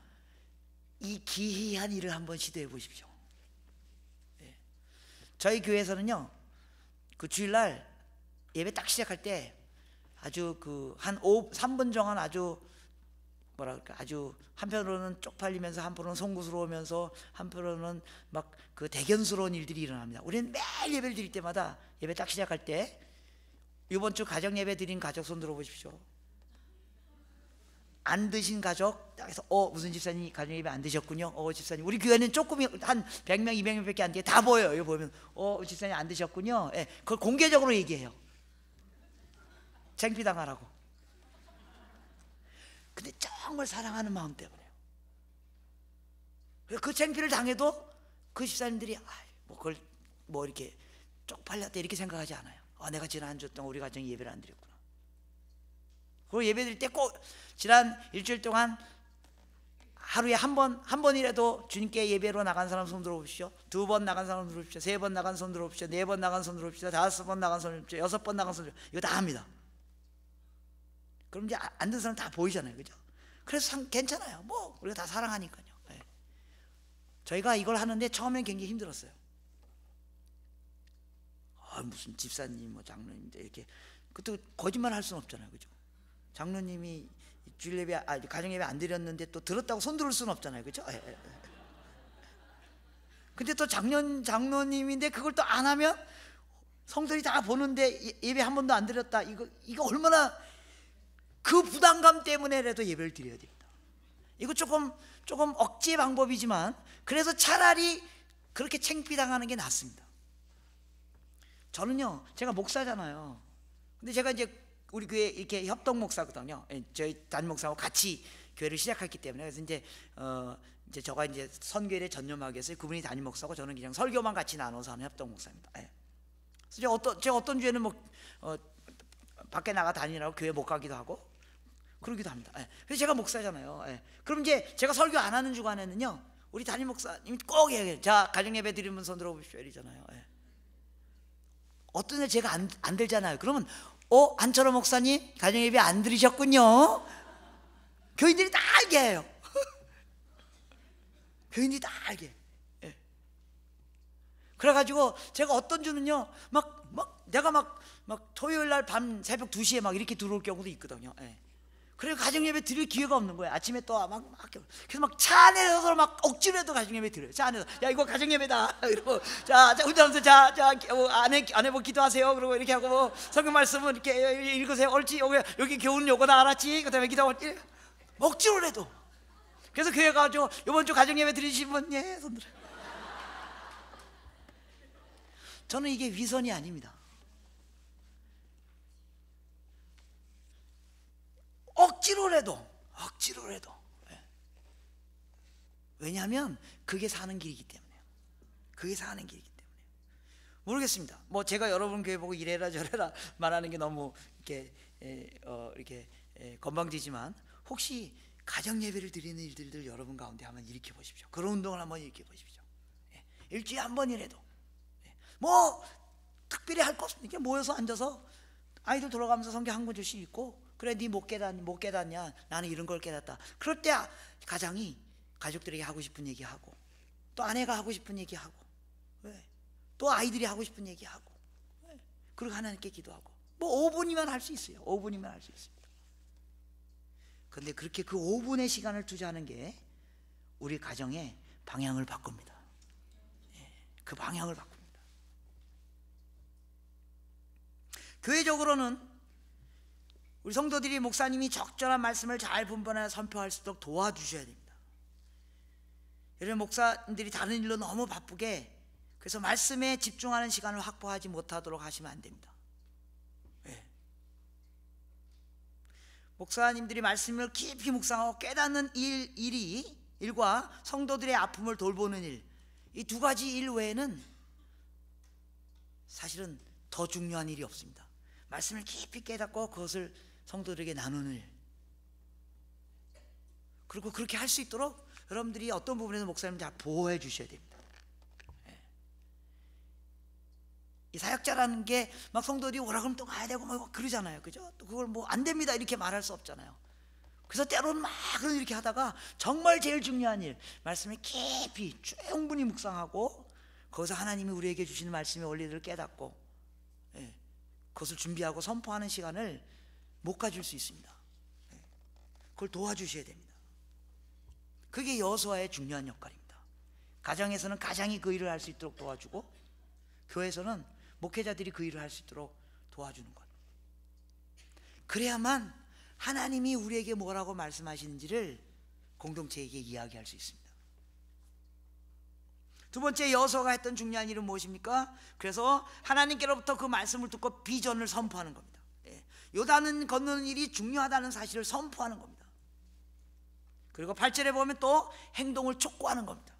이 기이한 일을 한번 시도해 보십시오. 네. 저희 교회에서는요, 그 주일날 예배 딱 시작할 때 아주 한 3분 정한 아주 아주 한편으로는 쪽팔리면서 한편으로는 송구스러우면서 한편으로는 막 그 대견스러운 일들이 일어납니다. 우리는 매일 예배를 드릴 때마다 예배 딱 시작할 때 이번 주 가정 예배 드린 가족 손 들어 보십시오. 안 드신 가족 딱 해서 무슨 집사님 가정 예배 안 드셨군요. 집사님, 우리 교회는 조금 한 100명 200명밖에 안 돼요. 다 보여요. 이거 보면 집사님 안 드셨군요. 예, 그걸 공개적으로 얘기해요. 창피당하라고. 근데 정말 사랑하는 마음 때문에요. 그 창피를 당해도 그 집사님들이 그걸 이렇게 쪽팔렸다 이렇게 생각하지 않아요. 내가 지난 한 주 동안 우리 가정에 예배를 안 드렸구나. 그리고 예배 드릴 때 꼭 지난 일주일 동안 하루에 한 번이라도 주님께 예배로 나간 사람 손 들어보십시오. 2번 나간 사람 손 들어보십시오. 3번 나간 손 들어보십시오. 4번 나간 손 들어보십시오. 5번 나간 손 들어보십시오. 6번 나간 손 들어보십시오. 이거 다 합니다. 그럼 이제 안 든 사람 다 보이잖아요, 그죠? 그래서 괜찮아요. 우리가 다 사랑하니까요. 네. 저희가 이걸 하는데 처음엔 굉장히 힘들었어요. 무슨 집사님, 장로님인데 이렇게 그것도 거짓말 할 수는 없잖아요, 그죠? 장로님이 주일 예배, 가정 예배 안 드렸는데 또 들었다고 손 들을 수는 없잖아요, 그죠? 근데 또 장로님인데 그걸 또 안 하면 성도들이 다 보는데 예배 한 번도 안 드렸다. 이거 얼마나 그 부담감 때문에라도 예배를 드려야 됩니다. 이거 조금 억지의 방법이지만 그래서 차라리 그렇게 창피당하는 게 낫습니다. 저는요, 제가 목사잖아요. 근데 제가 이제 우리 교회 이렇게 협동 목사거든요. 저희 담임 목사하고 같이 교회를 시작했기 때문에 그래서 이제 저가 이제 선교회에 전념하게 해서 그분이 담임 목사고 저는 그냥 설교만 같이 나눠서 하는 협동 목사입니다. 그래서 제가 어떤 주에는 밖에 나가 다니라고 교회 못 가기도 하고 그러기도 합니다. 그래서 제가 목사잖아요. 그럼 이제 제가 설교 안 하는 주간에는요, 우리 담임 목사님이 꼭 얘기해요. 자, 가정 예배 드리면 손 들어보십시오 이러잖아요. 어떤 날 제가 안 들잖아요. 그러면 안철호 목사님 가정 예배 안 드리셨군요. 교인들이 다 알게 해요. 교인들이 다 알게. 그래가지고 제가 어떤 주는요, 내가 토요일 날 밤 새벽 2시에 막 이렇게 들어올 경우도 있거든요. 그래서 가정 예배 드릴 기회가 없는 거예요. 아침에 또 그래서 차 안에서 억지로 해도 가정 예배 드려요. 차 안에서 이거 가정 예배다. 그리고 자 운전하면서 아내분 기도하세요. 그리고 이렇게 하고 성경 말씀은 이렇게 읽으세요. 옳지. 여기 교훈 요거다 알았지. 그다음에 기도하고 억지로 해도. 그래서 교회 가서 이번 주 가정 예배 드리신 분 손 들어요. 저는 이게 위선이 아닙니다. 억지로라도 왜냐하면 그게 사는 길이기 때문에요. 모르겠습니다. 제가 여러분 교회 보고 이래라 저래라 말하는 게 너무 이렇게 건방지지만 혹시 가정 예배를 드리는 일들을 여러분 가운데 한번 일으켜 보십시오. 그런 운동을 한번 일으켜 보십시오. 일주일에 한 번이라도. 뭐 특별히 할 거 없으니까 모여서 앉아서 아이들 돌아가면서 성경 한 구절씩 읽고, 그래 네 못 깨닫냐, 나는 이런 걸 깨닫다. 그럴 때 가장이 가족들에게 하고 싶은 얘기하고, 또 아내가 하고 싶은 얘기하고, 또 아이들이 하고 싶은 얘기하고, 그리고 하나님께 기도하고. 뭐 5분이면 할 수 있어요. 5분이면 할 수 있습니다. 그런데 그렇게 그 5분의 시간을 투자하는 게 우리 가정의 방향을 바꿉니다. 그 방향을 바꿉니다. 교회적으로는 우리 성도들이 목사님이 적절한 말씀을 잘 분별하여 선포할 수 있도록 도와주셔야 됩니다. 여러분, 목사님들이 다른 일로 너무 바쁘게, 그래서 말씀에 집중하는 시간을 확보하지 못하도록 하시면 안 됩니다. 목사님들이 말씀을 깊이 묵상하고 깨닫는 일과 성도들의 아픔을 돌보는 일, 이 두 가지 일 외에는 사실은 더 중요한 일이 없습니다. 말씀을 깊이 깨닫고 그것을 성도들에게 나누는 일, 그리고 그렇게 할 수 있도록 여러분들이 어떤 부분에서 목사님 잘 보호해 주셔야 됩니다. 이 사역자라는 게 막 성도들이 오라 그러면 또 가야 되고 뭐 그러잖아요, 그죠? 또 그걸 뭐 안 됩니다 이렇게 말할 수 없잖아요. 그래서 때로는 막 이렇게 하다가 정말 제일 중요한 일, 말씀을 깊이 충분히 묵상하고 거기서 하나님이 우리에게 주시는 말씀의 원리들을 깨닫고 그것을 준비하고 선포하는 시간을 못 가질 수 있습니다. 그걸 도와주셔야 됩니다. 그게 여호수아의 중요한 역할입니다. 가정에서는 가장이 그 일을 할 수 있도록 도와주고, 교회에서는 목회자들이 그 일을 할 수 있도록 도와주는 것. 그래야만 하나님이 우리에게 뭐라고 말씀하시는지를 공동체에게 이야기할 수 있습니다. 두 번째, 여호수아가 했던 중요한 일은 무엇입니까? 그래서 하나님께로부터 그 말씀을 듣고 비전을 선포하는 겁니다. 요단을 건너는 일이 중요하다는 사실을 선포하는 겁니다. 그리고 8절에 보면 또 행동을 촉구하는 겁니다.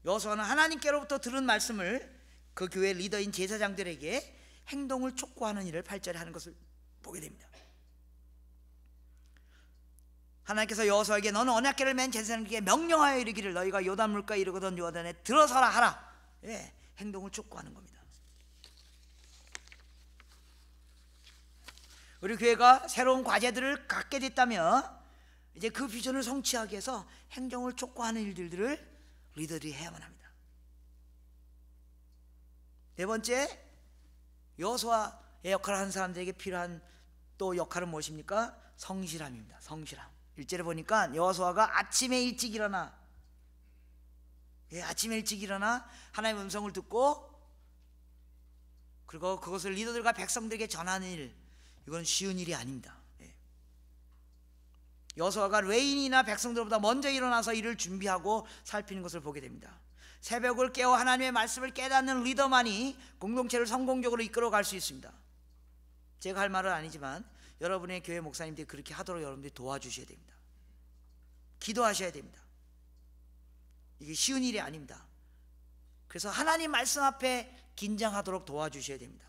여호수아는 하나님께로부터 들은 말씀을 그 교회 리더인 제사장들에게 행동을 촉구하는 일을 8절에 하는 것을 보게 됩니다. 하나님께서 여호수아에게 너는 언약궤를 맨 제사장에게 명령하여 이르기를 너희가 요단 물가에 이르거든 요단에 들어서라 하라. 행동을 촉구하는 겁니다. 우리 교회가 새로운 과제들을 갖게 됐다면 이제 그 비전을 성취하기 위해서 행동을 촉구하는 일들을 리더들이 해야만 합니다. 네 번째, 여호수아의 역할을 하는 사람들에게 필요한 또 역할은 무엇입니까? 성실함입니다. 성실함. 1절에 보니까 여호수아가 아침에 일찍 일어나, 아침에 일찍 일어나 하나님의 음성을 듣고 그리고 그것을 리더들과 백성들에게 전하는 일, 이건 쉬운 일이 아닙니다. 여호수아가 레인이나 백성들보다 먼저 일어나서 일을 준비하고 살피는 것을 보게 됩니다. 새벽을 깨워 하나님의 말씀을 깨닫는 리더만이 공동체를 성공적으로 이끌어갈 수 있습니다. 제가 할 말은 아니지만 여러분의 교회 목사님들이 그렇게 하도록 여러분들이 도와주셔야 됩니다. 기도하셔야 됩니다. 이게 쉬운 일이 아닙니다. 그래서 하나님 말씀 앞에 긴장하도록 도와주셔야 됩니다.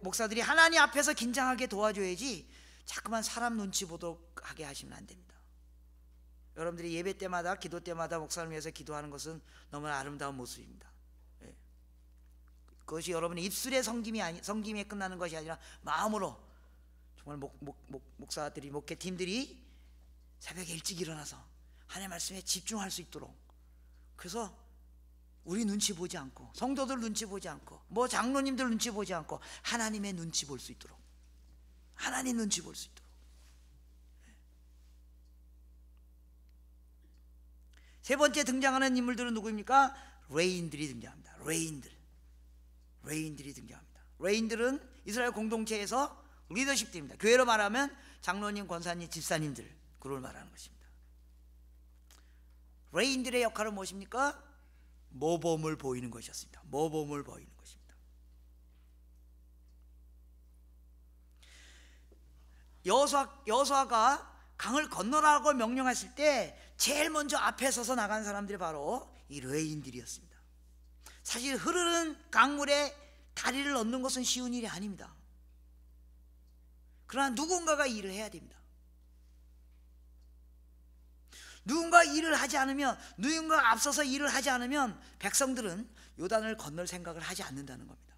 목사들이 하나님 앞에서 긴장하게 도와줘야지 자꾸만 사람 눈치 보도록 하게 하시면 안 됩니다. 여러분들이 예배 때마다 기도 때마다 목사를 위해서 기도하는 것은 너무나 아름다운 모습입니다. 그것이 여러분의 입술의 성김에 끝나는 것이 아니라 마음으로 정말 목사들이 목회팀들이 새벽에 일찍 일어나서 하나님의 말씀에 집중할 수 있도록, 그래서 우리 눈치 보지 않고 성도들 눈치 보지 않고 뭐 장로님들 눈치 보지 않고 하나님의 눈치 볼 수 있도록, 하나님 눈치 볼 수 있도록. 세 번째 등장하는 인물들은 누구입니까? 레인들이 등장합니다. 레인들이 등장합니다. 레인들은 이스라엘 공동체에서 리더십입니다. 교회로 말하면 장로님, 권사님, 집사님들, 그걸 말하는 것입니다. 레인들의 역할은 무엇입니까? 모범을 보이는 것이었습니다. 모범을 보이는 것입니다. 여호수아가 강을 건너라고 명령했을 때 제일 먼저 앞에 서서 나간 사람들이 바로 이 레인들이었습니다. 사실 흐르는 강물에 다리를 넣는 것은 쉬운 일이 아닙니다. 그러나 누군가가 일을 해야 됩니다. 누군가 일을 하지 않으면, 누군가 앞서서 일을 하지 않으면 백성들은 요단을 건널 생각을 하지 않는다는 겁니다.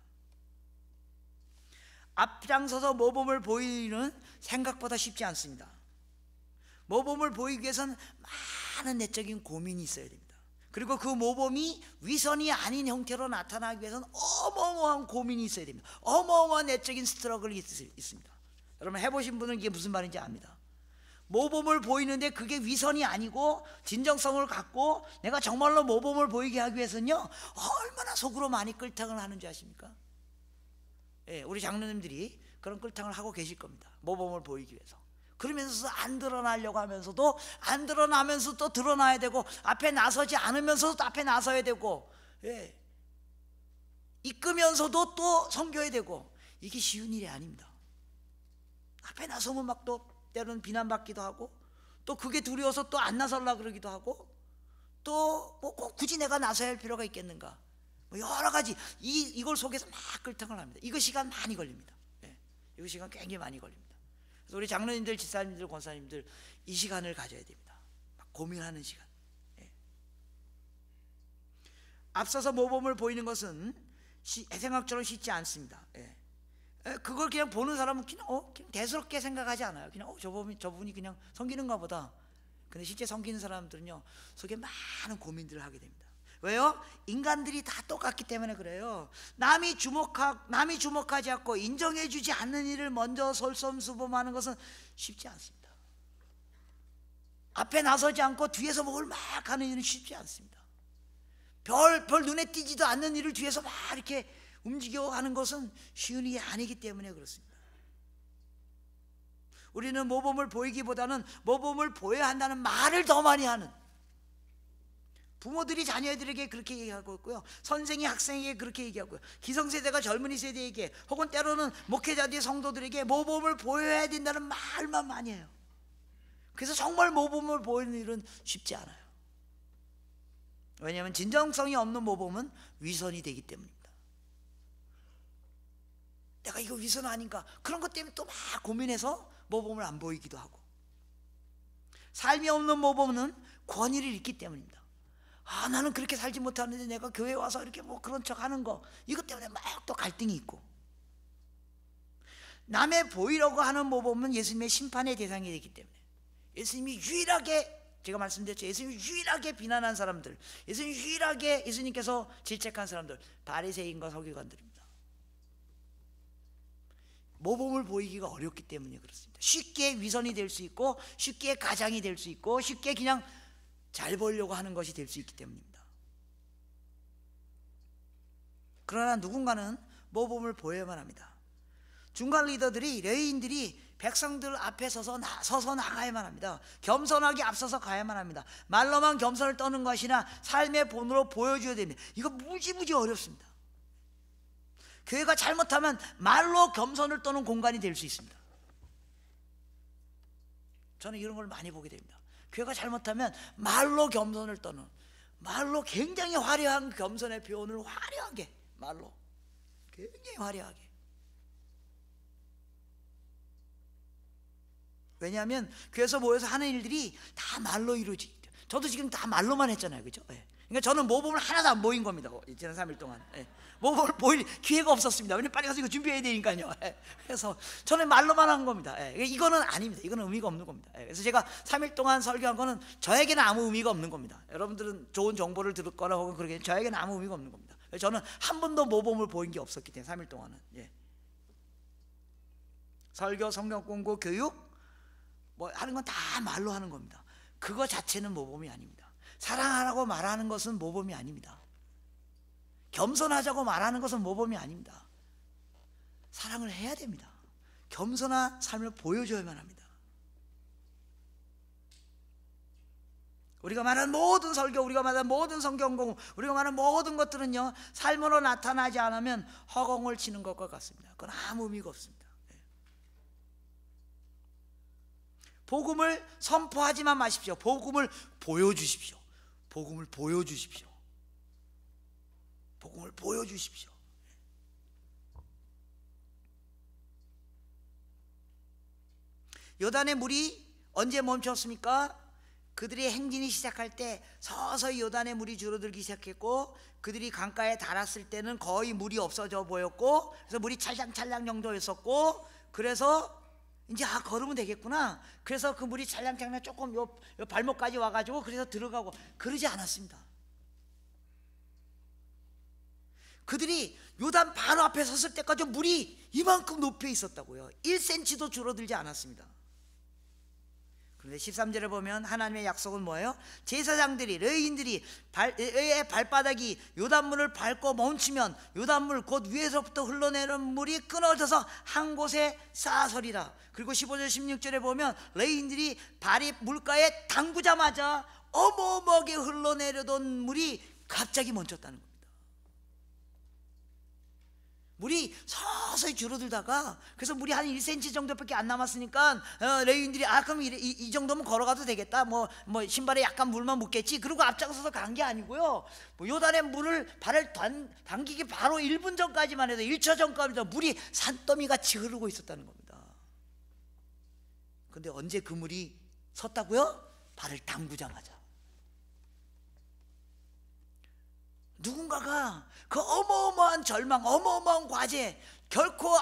앞장서서 모범을 보이는 생각보다 쉽지 않습니다. 모범을 보이기 위해서는 많은 내적인 고민이 있어야 됩니다. 그리고 그 모범이 위선이 아닌 형태로 나타나기 위해서는 어마어마한 고민이 있어야 됩니다. 어마어마한 내적인 스트러글이 있습니다. 여러분 해보신 분은 이게 무슨 말인지 압니다. 모범을 보이는데 그게 위선이 아니고 진정성을 갖고 내가 정말로 모범을 보이게 하기 위해서는요, 얼마나 속으로 많이 끌탕을 하는 줄 아십니까? 예, 우리 장로님들이 그런 끌탕을 하고 계실 겁니다. 모범을 보이기 위해서. 그러면서 안 드러나려고 하면서도 안 드러나면서 또 드러나야 되고, 앞에 나서지 않으면서도 앞에 나서야 되고, 예, 이끄면서도 또 섬겨야 되고, 이게 쉬운 일이 아닙니다. 앞에 나서면 막 또 때로는 비난받기도 하고, 또 그게 두려워서 또 안 나서려고 그러기도 하고, 또 뭐 꼭 굳이 내가 나서야 할 필요가 있겠는가, 뭐 여러 가지 이걸 속에서 막 끌탕을 합니다. 이거 시간 많이 걸립니다. 예, 이거 시간 굉장히 많이 걸립니다. 그래서 우리 장로님들, 집사님들, 권사님들 이 시간을 가져야 됩니다. 막 고민하는 시간. 예. 앞서서 모범을 보이는 것은 생각처럼 쉽지 않습니다. 예. 그걸 그냥 보는 사람은 그냥 대수롭게 생각하지 않아요. 그냥 저분이 그냥 섬기는가 보다. 근데 실제 섬기는 사람들은요, 속에 많은 고민들을 하게 됩니다. 왜요? 인간들이 다 똑같기 때문에 그래요. 남이 주목하지 않고 인정해주지 않는 일을 먼저 솔선수범하는 것은 쉽지 않습니다. 앞에 나서지 않고 뒤에서 뭘 막 하는 일은 쉽지 않습니다. 별 눈에 띄지도 않는 일을 뒤에서 막 이렇게 움직여가는 것은 쉬운 일이 아니기 때문에 그렇습니다. 우리는 모범을 보이기보다는 모범을 보여야 한다는 말을 더 많이 하는, 부모들이 자녀들에게 그렇게 얘기하고 있고요, 선생이 학생에게 그렇게 얘기하고요, 기성세대가 젊은이 세대에게, 혹은 때로는 목회자들이 성도들에게 모범을 보여야 된다는 말만 많이 해요. 그래서 정말 모범을 보이는 일은 쉽지 않아요. 왜냐하면 진정성이 없는 모범은 위선이 되기 때문입니다. 내가 이거 위선 아닌가, 그런 것 때문에 또 막 고민해서 모범을 안 보이기도 하고, 삶이 없는 모범은 권위를 잃기 때문입니다. 나는 그렇게 살지 못하는데 내가 교회에 와서 이렇게 뭐 그런 척 하는 거, 이것 때문에 막 또 갈등이 있고, 남의 보이려고 하는 모범은 예수님의 심판의 대상이 되기 때문에, 예수님이 유일하게, 제가 말씀드렸죠, 예수님이 유일하게 비난한 사람들, 예수님께서 질책한 사람들, 바리새인과 서기관들입니다. 모범을 보이기가 어렵기 때문에 그렇습니다. 쉽게 위선이 될 수 있고, 쉽게 가장이 될 수 있고, 쉽게 그냥 잘 보려고 하는 것이 될 수 있기 때문입니다. 그러나 누군가는 모범을 보여야만 합니다. 중간 리더들이, 레위인들이 백성들 앞에 서서 나가야만 합니다. 겸손하게 앞서서 가야만 합니다. 말로만 겸손을 떠는 것이나 삶의 본으로 보여줘야 됩니다. 이거 무지무지 어렵습니다. 교회가 잘못하면 말로 겸손을 떠는 공간이 될 수 있습니다. 저는 이런 걸 많이 보게 됩니다. 교회가 잘못하면 말로 겸손을 떠는, 말로 굉장히 화려한 겸손의 표현을 화려하게, 말로 굉장히 화려하게. 왜냐하면 교회에서 모여서 하는 일들이 다 말로 이루어지기 때문에. 저도 지금 다 말로만 했잖아요, 그렇죠? 그러니까 저는 모범을 하나도 안 보인 겁니다, 지난 3일 동안. 모범을 보일 기회가 없었습니다. 왜냐면 빨리 가서 이거 준비해야 되니까요. 그래서 저는 말로만 한 겁니다. 이거는 아닙니다. 이거는 의미가 없는 겁니다. 그래서 제가 3일 동안 설교한 거는 저에게는 아무 의미가 없는 겁니다. 여러분들은 좋은 정보를 들을 거나 혹은 그러게, 저에게는 아무 의미가 없는 겁니다. 저는 한 번도 모범을 보인 게 없었기 때문에 3일 동안은. 설교, 성경 공부, 교육 뭐 하는 건 다 말로 하는 겁니다. 그거 자체는 모범이 아닙니다. 사랑하라고 말하는 것은 모범이 아닙니다. 겸손하자고 말하는 것은 모범이 아닙니다. 사랑을 해야 됩니다. 겸손한 삶을 보여줘야만 합니다. 우리가 말하는 모든 설교, 우리가 말하는 모든 성경 공부, 우리가 말하는 모든 것들은요, 삶으로 나타나지 않으면 허공을 치는 것과 같습니다. 그건 아무 의미가 없습니다. 복음을 선포하지만 마십시오. 복음을 보여주십시오. 복음을 보여주십시오. 복음을 보여주십시오. 요단의 물이 언제 멈췄습니까? 그들이 행진이 시작할 때 서서히 요단의 물이 줄어들기 시작했고, 그들이 강가에 달았을 때는 거의 물이 없어져 보였고, 그래서 물이 찰랑찰랑 정도였었고, 그래서 이제 걸으면 되겠구나. 그래서 그 물이 찰랑찰랑 조금 요 발목까지 와가지고 그래서 들어가고, 그러지 않았습니다. 그들이 요단 바로 앞에 섰을 때까지 물이 이만큼 높이 있었다고요. 1cm도 줄어들지 않았습니다. 그런데 13절에 보면 하나님의 약속은 뭐예요? 제사장들이, 레위인들이 발바닥이 요단물을 밟고 멈추면 요단물 곧 위에서부터 흘러내는 물이 끊어져서 한 곳에 쌓아서리라. 그리고 15절 16절에 보면 레위인들이 발이 물가에 담그자마자 어마어마하게 흘러내려던 물이 갑자기 멈췄다는 겁니다. 물이 서서히 줄어들다가, 그래서 물이 한 1cm 정도밖에 안 남았으니까 레위인들이 그럼 이 정도면 걸어가도 되겠다, 뭐 신발에 약간 물만 묻겠지, 그리고 앞장서서 간 게 아니고요, 요단의 물을 발을 당기기 바로 1분 전까지만 해도, 1초 전까지만 해도 물이 산더미같이 흐르고 있었다는 겁니다. 근데 언제 그 물이 섰다고요? 발을 담그자마자. 누군가가 그 어마어마한 절망, 어마어마한 과제, 결코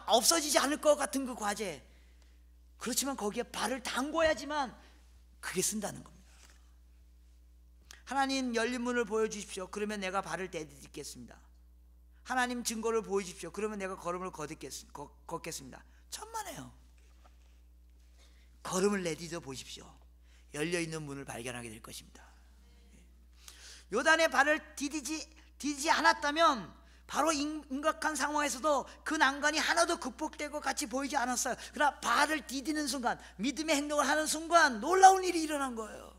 없어지지 않을 것 같은 그 과제, 그렇지만 거기에 발을 담궈야지만 그게 쓴다는 겁니다. 하나님 열린 문을 보여주십시오. 그러면 내가 발을 내딛겠습니다. 하나님 증거를 보여주십시오. 그러면 내가 걸음을 걷겠습니다. 천만에요. 걸음을 내딛어 보십시오. 열려있는 문을 발견하게 될 것입니다. 요단의 발을 디디지 않았다면 바로 임박한 상황에서도 그 난관이 하나도 극복되고 같이 보이지 않았어요. 그러나 발을 디디는 순간, 믿음의 행동을 하는 순간 놀라운 일이 일어난 거예요.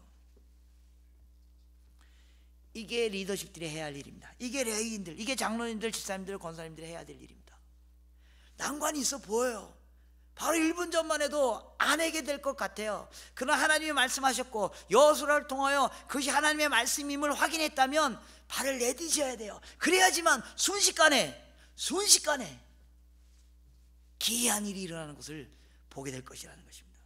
이게 리더십들이 해야 할 일입니다. 이게 레위인들, 이게 장로님들, 집사님들, 권사님들이 해야 될 일입니다. 난관이 있어 보여요. 바로 1분 전만 해도 안 하게 될 것 같아요. 그러나 하나님이 말씀하셨고 여호수아를 통하여 그것이 하나님의 말씀임을 확인했다면 발을 내디셔야 돼요. 그래야지만 순식간에 기이한 일이 일어나는 것을 보게 될 것이라는 것입니다.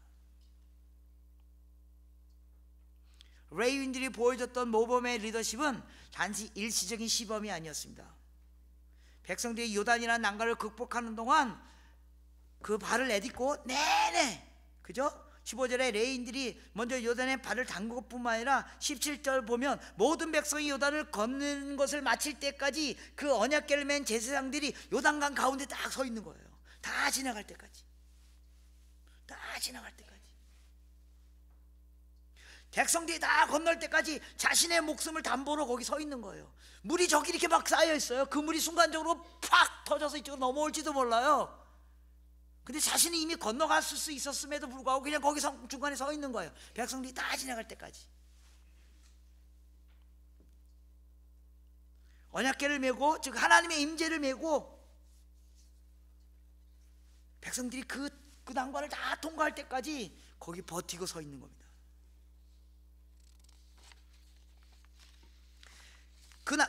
레위인들이 보여줬던 모범의 리더십은 단지 일시적인 시범이 아니었습니다. 백성들이 요단이라는 난관을 극복하는 동안 그 발을 내딛고 내내, 그죠? 15절에 레위인들이 먼저 요단의 발을 담근 것뿐만 아니라 17절 보면 모든 백성이 요단을 걷는 것을 마칠 때까지 그 언약궤를 맨 제사장들이 요단강 가운데 딱 서 있는 거예요. 다 지나갈 때까지. 백성들이 다 건널 때까지 자신의 목숨을 담보로 거기 서 있는 거예요. 물이 저기 이렇게 막 쌓여 있어요. 그 물이 순간적으로 팍 터져서 이쪽으로 넘어올지도 몰라요. 근데 자신이 이미 건너갔을 수 있었음에도 불구하고 그냥 거기 중간에 서 있는 거예요. 백성들이 다 지나갈 때까지. 언약궤를 메고, 즉 하나님의 임재를 메고 백성들이 그 난관을 다 통과할 때까지 거기 버티고 서 있는 겁니다.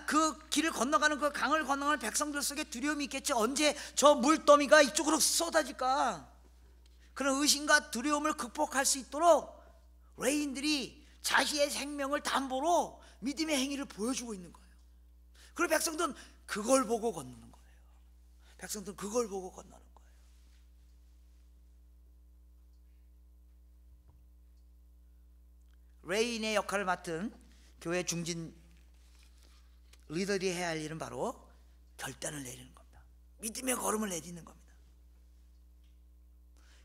그 길을 건너가는, 그 강을 건너가는 백성들 속에 두려움이 있겠죠. 언제 저 물더미가 이쪽으로 쏟아질까? 그런 의심과 두려움을 극복할 수 있도록 레위인들이 자신의 생명을 담보로 믿음의 행위를 보여주고 있는 거예요. 그리고 백성들은 그걸 보고 건너는 거예요. 레위인의 역할을 맡은 교회 중진 리더들이 해야 할 일은 바로 결단을 내리는 겁니다. 믿음의 걸음을 내딛는 겁니다.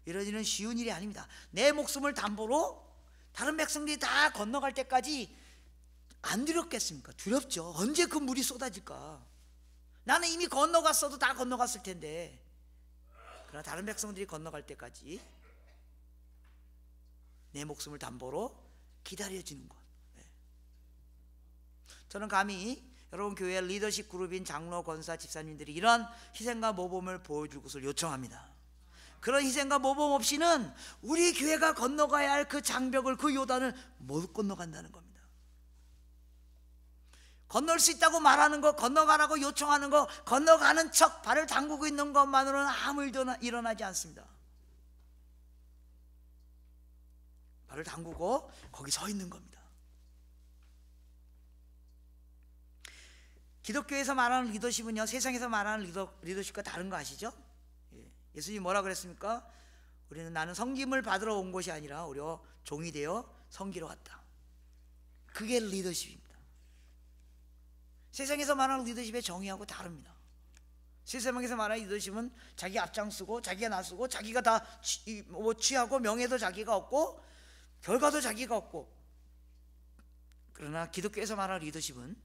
이런 일은 쉬운 일이 아닙니다. 내 목숨을 담보로 다른 백성들이 다 건너갈 때까지 안 두렵겠습니까? 두렵죠. 언제 그 물이 쏟아질까? 나는 이미 건너갔어도 다 건너갔을 텐데. 그러나 다른 백성들이 건너갈 때까지 내 목숨을 담보로 기다려지는 것. 저는 감히 여러분 교회 리더십 그룹인 장로, 권사, 집사님들이 이런 희생과 모범을 보여줄 것을 요청합니다. 그런 희생과 모범 없이는 우리 교회가 건너가야 할 그 장벽을, 그 요단을 못 건너간다는 겁니다. 건널 수 있다고 말하는 것, 건너가라고 요청하는 것, 건너가는 척 발을 담그고 있는 것만으로는 아무 일도 일어나지 않습니다. 발을 담그고 거기 서 있는 겁니다. 기독교에서 말하는 리더십은요, 세상에서 말하는 리더십과 다른 거 아시죠? 예수님이 뭐라 그랬습니까? 우리는 나는 섬김을 받으러 온 것이 아니라 오히려 종이 되어 섬기러 왔다. 그게 리더십입니다. 세상에서 말하는 리더십의 정의하고 다릅니다. 세상에서 말하는 리더십은 자기 앞장서고 자기가 나서고 자기가 다 취하고 명예도 자기가 얻고 결과도 자기가 얻고, 그러나 기독교에서 말하는 리더십은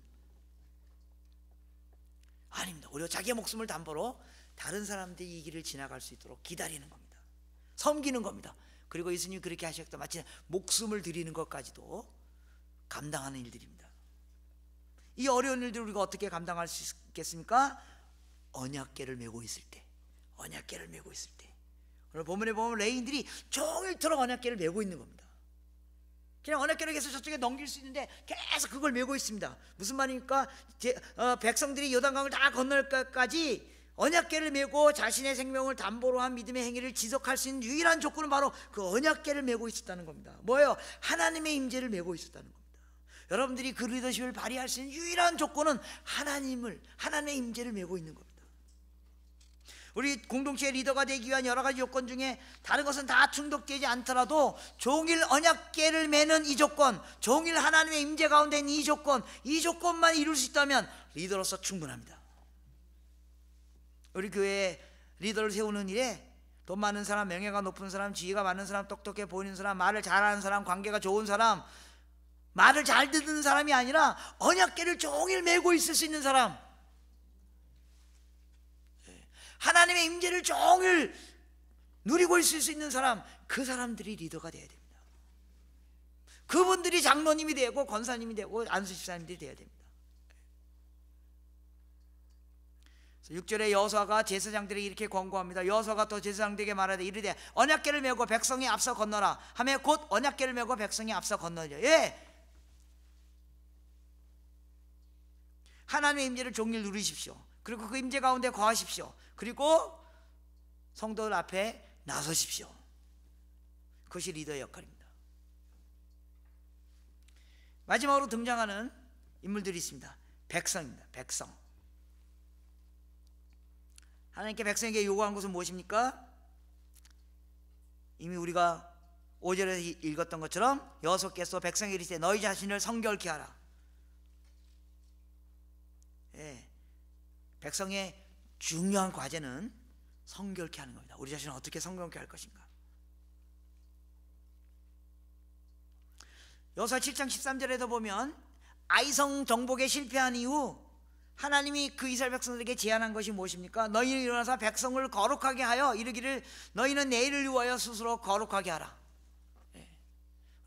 아닙니다. 오히려 자기의 목숨을 담보로 다른 사람들이 이 길을 지나갈 수 있도록 기다리는 겁니다. 섬기는 겁니다. 그리고 예수님이 그렇게 하셨다. 마치 목숨을 드리는 것까지도 감당하는 일들입니다. 이 어려운 일들을 우리가 어떻게 감당할 수 있겠습니까? 언약궤를 메고 있을 때, 언약궤를 메고 있을 때. 오늘 본문에 보면 레인들이 종일토록 언약궤를 메고 있는 겁니다. 그냥 언약궤를 계속 저쪽에 넘길 수 있는데 계속 그걸 메고 있습니다. 무슨 말입니까? 백성들이 요단강을 다 건널 때까지 언약궤를 메고 자신의 생명을 담보로 한 믿음의 행위를 지속할 수 있는 유일한 조건은 바로 그 언약궤를 메고 있었다는 겁니다. 뭐예요? 하나님의 임재를 메고 있었다는 겁니다. 여러분들이 그 리더십을 발휘할 수 있는 유일한 조건은 하나님의 임재를 메고 있는 겁니다. 우리 공동체의 리더가 되기 위한 여러 가지 요건 중에 다른 것은 다 충족되지 않더라도 종일 언약궤를 메는 이 조건, 종일 하나님의 임재 가운데 있는 이 조건만 이룰 수 있다면 리더로서 충분합니다. 우리 교회에 리더를 세우는 일에 돈 많은 사람, 명예가 높은 사람, 지위가 많은 사람, 똑똑해 보이는 사람, 말을 잘하는 사람, 관계가 좋은 사람, 말을 잘 듣는 사람이 아니라 언약궤를 종일 메고 있을 수 있는 사람, 하나님의 임재를 종일 누리고 있을 수 있는 사람, 그 사람들이 리더가 돼야 됩니다. 그분들이 장로님이 되고 권사님이 되고 안수집사님들이 돼야 됩니다. 6절에 여호수아가 제사장들에게 이렇게 권고합니다. 여호수아가 또 제사장들에게 말하되 이르되 언약궤를 메고 백성이 앞서 건너라 하매 곧 언약궤를 메고 백성이 앞서 건너려. 하나님의 임재를 종일 누리십시오. 그리고 그 임재 가운데 거하십시오. 그리고 성도들 앞에 나서십시오. 그것이 리더의 역할입니다. 마지막으로 등장하는 인물들이 있습니다. 백성입니다. 백성. 하나님께 백성에게 요구한 것은 무엇입니까? 이미 우리가 5절에 읽었던 것처럼 여호수아께서 백성에게 이르시되 너희 자신을 성결케 하라. 백성의 중요한 과제는 성결케 하는 겁니다. 우리 자신을 어떻게 성결케 할 것인가. 여호수아 7장 13절에도 보면 아이성 정복에 실패한 이후 하나님이 그 이스라엘 백성들에게 제안한 것이 무엇입니까? 너희는 일어나서 백성을 거룩하게 하여 이르기를 너희는 내일을 위하여 스스로 거룩하게 하라.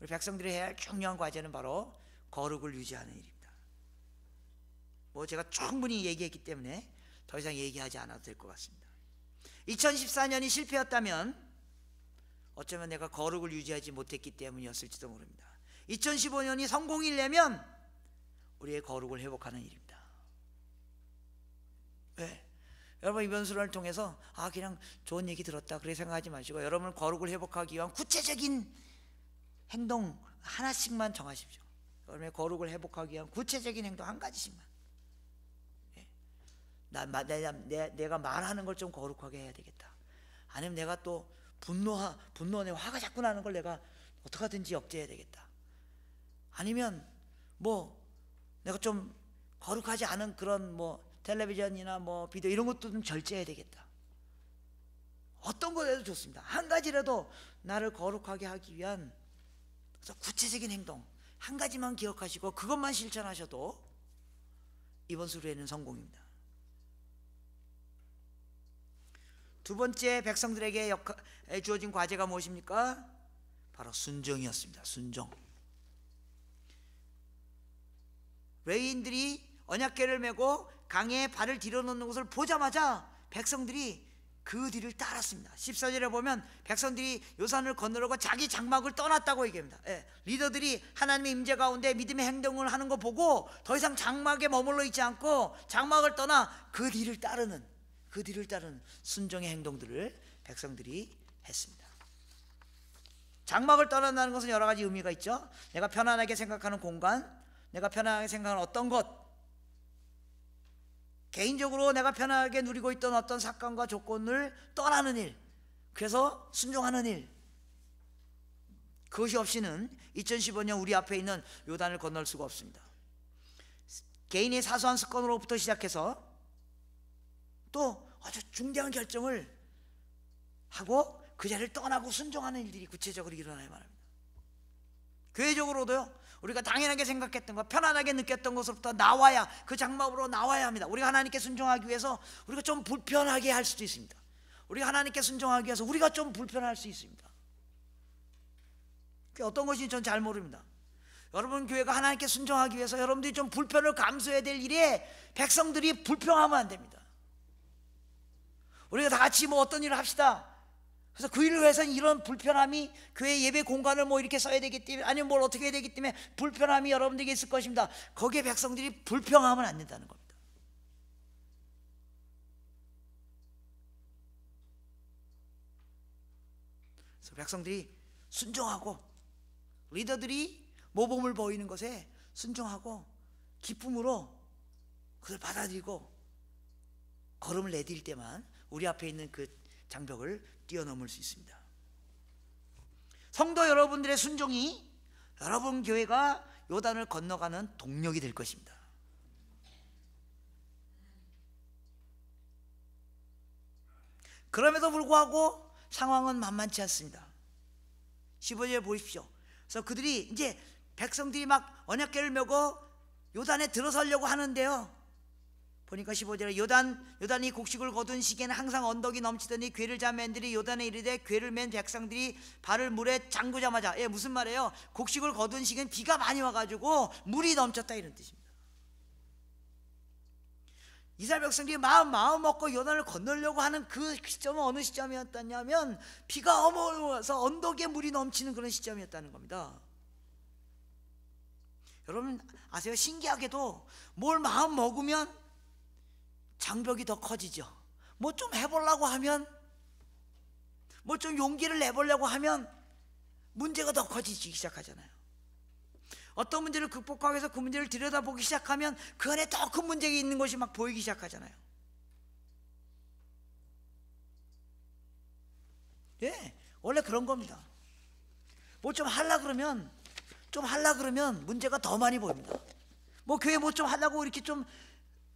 우리 백성들이 해야 할 중요한 과제는 바로 거룩을 유지하는 일입니다. 제가 충분히 얘기했기 때문에 더 이상 얘기하지 않아도 될 것 같습니다. 2014년이 실패였다면 어쩌면 내가 거룩을 유지하지 못했기 때문이었을지도 모릅니다. 2015년이 성공이려면 우리의 거룩을 회복하는 일입니다. 여러분 이번 수련을 통해서 그냥 좋은 얘기 들었다 그렇게 생각하지 마시고 여러분 거룩을 회복하기 위한 구체적인 행동 하나씩만 정하십시오. 여러분의 거룩을 회복하기 위한 구체적인 행동 한 가지씩만. 내가 말하는 걸 좀 거룩하게 해야 되겠다. 아니면 내가 또 분노에 화가 자꾸 나는 걸 내가 어떻게 하든지 억제해야 되겠다. 아니면 내가 좀 거룩하지 않은 그런 텔레비전이나 비디오 이런 것도 좀 절제해야 되겠다. 어떤 거라도 좋습니다. 한 가지라도 나를 거룩하게 하기 위한 구체적인 행동 한 가지만 기억하시고 그것만 실천하셔도 이번 수련회는 성공입니다. 두 번째 백성들에게 주어진 과제가 무엇입니까? 바로 순종이었습니다. 순종. 레위인들이 언약궤를 메고 강에 발을 들여놓는 것을 보자마자 백성들이 그 뒤를 따랐습니다. 14절에 보면 백성들이 요산을 건너려고 자기 장막을 떠났다고 얘기합니다. 리더들이 하나님의 임재 가운데 믿음의 행동을 하는 거 보고 더 이상 장막에 머물러 있지 않고 장막을 떠나 그 뒤를 따르는 순종의 행동들을 백성들이 했습니다. 장막을 떠난다는 것은 여러 가지 의미가 있죠. 내가 편안하게 생각하는 공간, 내가 편안하게 생각하는 어떤 것, 개인적으로 내가 편하게 누리고 있던 어떤 사건과 조건을 떠나는 일, 그래서 순종하는 일, 그것이 없이는 2015년 우리 앞에 있는 요단을 건널 수가 없습니다. 개인의 사소한 습관으로부터 시작해서 또 아주 중대한 결정을 하고 그 자리를 떠나고 순종하는 일들이 구체적으로 일어나야 말합니다. 교회적으로도요, 우리가 당연하게 생각했던 것, 편안하게 느꼈던 것으로부터 나와야, 그 장막으로 나와야 합니다. 우리가 하나님께 순종하기 위해서 우리가 좀 불편하게 할 수도 있습니다. 우리가 하나님께 순종하기 위해서 우리가 좀 불편할 수 있습니다. 그게 어떤 것인지 전 잘 모릅니다. 여러분 교회가 하나님께 순종하기 위해서 여러분들이 좀 불편을 감수해야 될 일에 백성들이 불평하면 안 됩니다. 우리가 다 같이 뭐 어떤 일을 합시다. 그래서 그 일을 위해서는 이런 불편함이, 교회 예배 공간을 뭐 이렇게 써야 되기 때문에, 아니면 뭘 어떻게 해야 되기 때문에 불편함이 여러분들에게 있을 것입니다. 거기에 백성들이 불평하면 안 된다는 겁니다. 그래서 백성들이 순종하고, 리더들이 모범을 보이는 것에 순종하고 기쁨으로 그걸 받아들이고 걸음을 내딜 때만 우리 앞에 있는 그 장벽을 뛰어넘을 수 있습니다. 성도 여러분들의 순종이 여러분 교회가 요단을 건너가는 동력이 될 것입니다. 그럼에도 불구하고 상황은 만만치 않습니다. 15절에 보십시오. 그래서 그들이 이제 백성들이 막 언약궤를 메고 요단에 들어서려고 하는데요, 보니까 15절에 요단이 곡식을 거둔 시기에는 항상 언덕이 넘치더니 궤를 잡은 맨들이 요단에 이르되 궤를 맨 백성들이 발을 물에 잠그자마자, 무슨 말이에요? 곡식을 거둔 시기엔 비가 많이 와가지고 물이 넘쳤다, 이런 뜻입니다. 이스라엘 백성들이 마음 먹고 요단을 건너려고 하는 그 시점은 어느 시점이었다냐면 비가 어마어마해서 언덕에 물이 넘치는 그런 시점이었다는 겁니다. 여러분 아세요? 신기하게도 뭘 마음 먹으면 장벽이 더 커지죠. 뭐 좀 해보려고 하면, 뭐 좀 용기를 내보려고 하면 문제가 더 커지기 시작하잖아요. 어떤 문제를 극복하기 위해서 그 문제를 들여다보기 시작하면 그 안에 더 큰 문제가 있는 것이 막 보이기 시작하잖아요. 원래 그런 겁니다. 뭐 좀 하려고 그러면 문제가 더 많이 보입니다. 뭐 교회 뭐 좀 하려고 이렇게 좀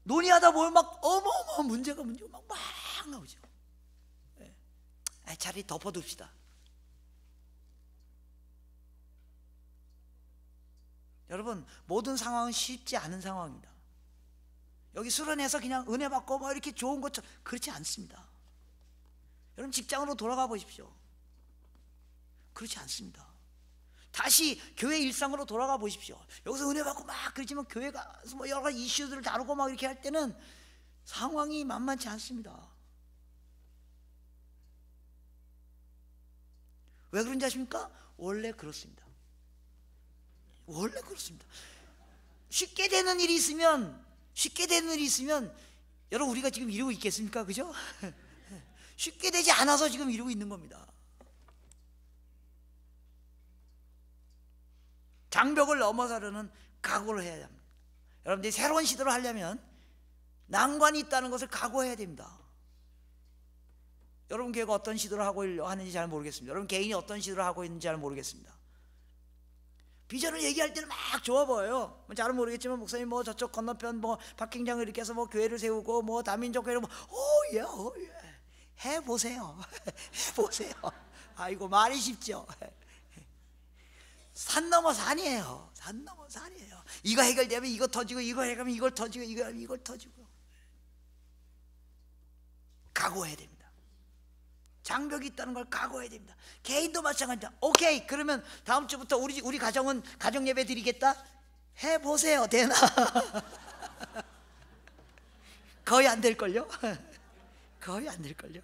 논의하다 보면 막 어마어마한 문제가 막 나오죠. 차라리 덮어둡시다. 여러분 모든 상황은 쉽지 않은 상황입니다. 여기 수련해서 그냥 은혜 받고 뭐 이렇게 좋은 것처럼 그렇지 않습니다. 여러분 직장으로 돌아가 보십시오. 그렇지 않습니다. 다시 교회 일상으로 돌아가 보십시오. 여기서 은혜 받고 막 그러지만 교회 가서 뭐 여러 가지 이슈들을 다루고 막 이렇게 할 때는 상황이 만만치 않습니다. 왜 그런지 아십니까? 원래 그렇습니다. 원래 그렇습니다. 쉽게 되는 일이 있으면 여러분 우리가 지금 이러고 있겠습니까? 그죠? 쉽게 되지 않아서 지금 이러고 있는 겁니다. 장벽을 넘어서려는 각오를 해야 합니다. 여러분들이 새로운 시도를 하려면 난관이 있다는 것을 각오해야 됩니다. 여러분 교회가 어떤 시도를 하고 하는지 잘 모르겠습니다. 여러분 개인이 어떤 시도를 하고 있는지 잘 모르겠습니다. 비전을 얘기할 때는 막 좋아 보여요. 잘은 모르겠지만 목사님 뭐 저쪽 건너편 뭐 박킹장을 이렇게 해서 뭐 교회를 세우고 뭐 다민족 교회를 뭐 해보세요. 해보세요. 아이고 말이 쉽죠. 산 넘어 산이에요. 산 넘어 산이에요. 이거 해결되면 이거 터지고, 이거 해결되면 이걸 터지고, 이걸 터지고. 각오해야 됩니다. 장벽이 있다는 걸 각오해야 됩니다. 개인도 마찬가지입니다. 오케이, 그러면 다음 주부터 우리 가정은 가정 예배 드리겠다. 해보세요. 되나? 거의 안 될걸요? 거의 안 될걸요?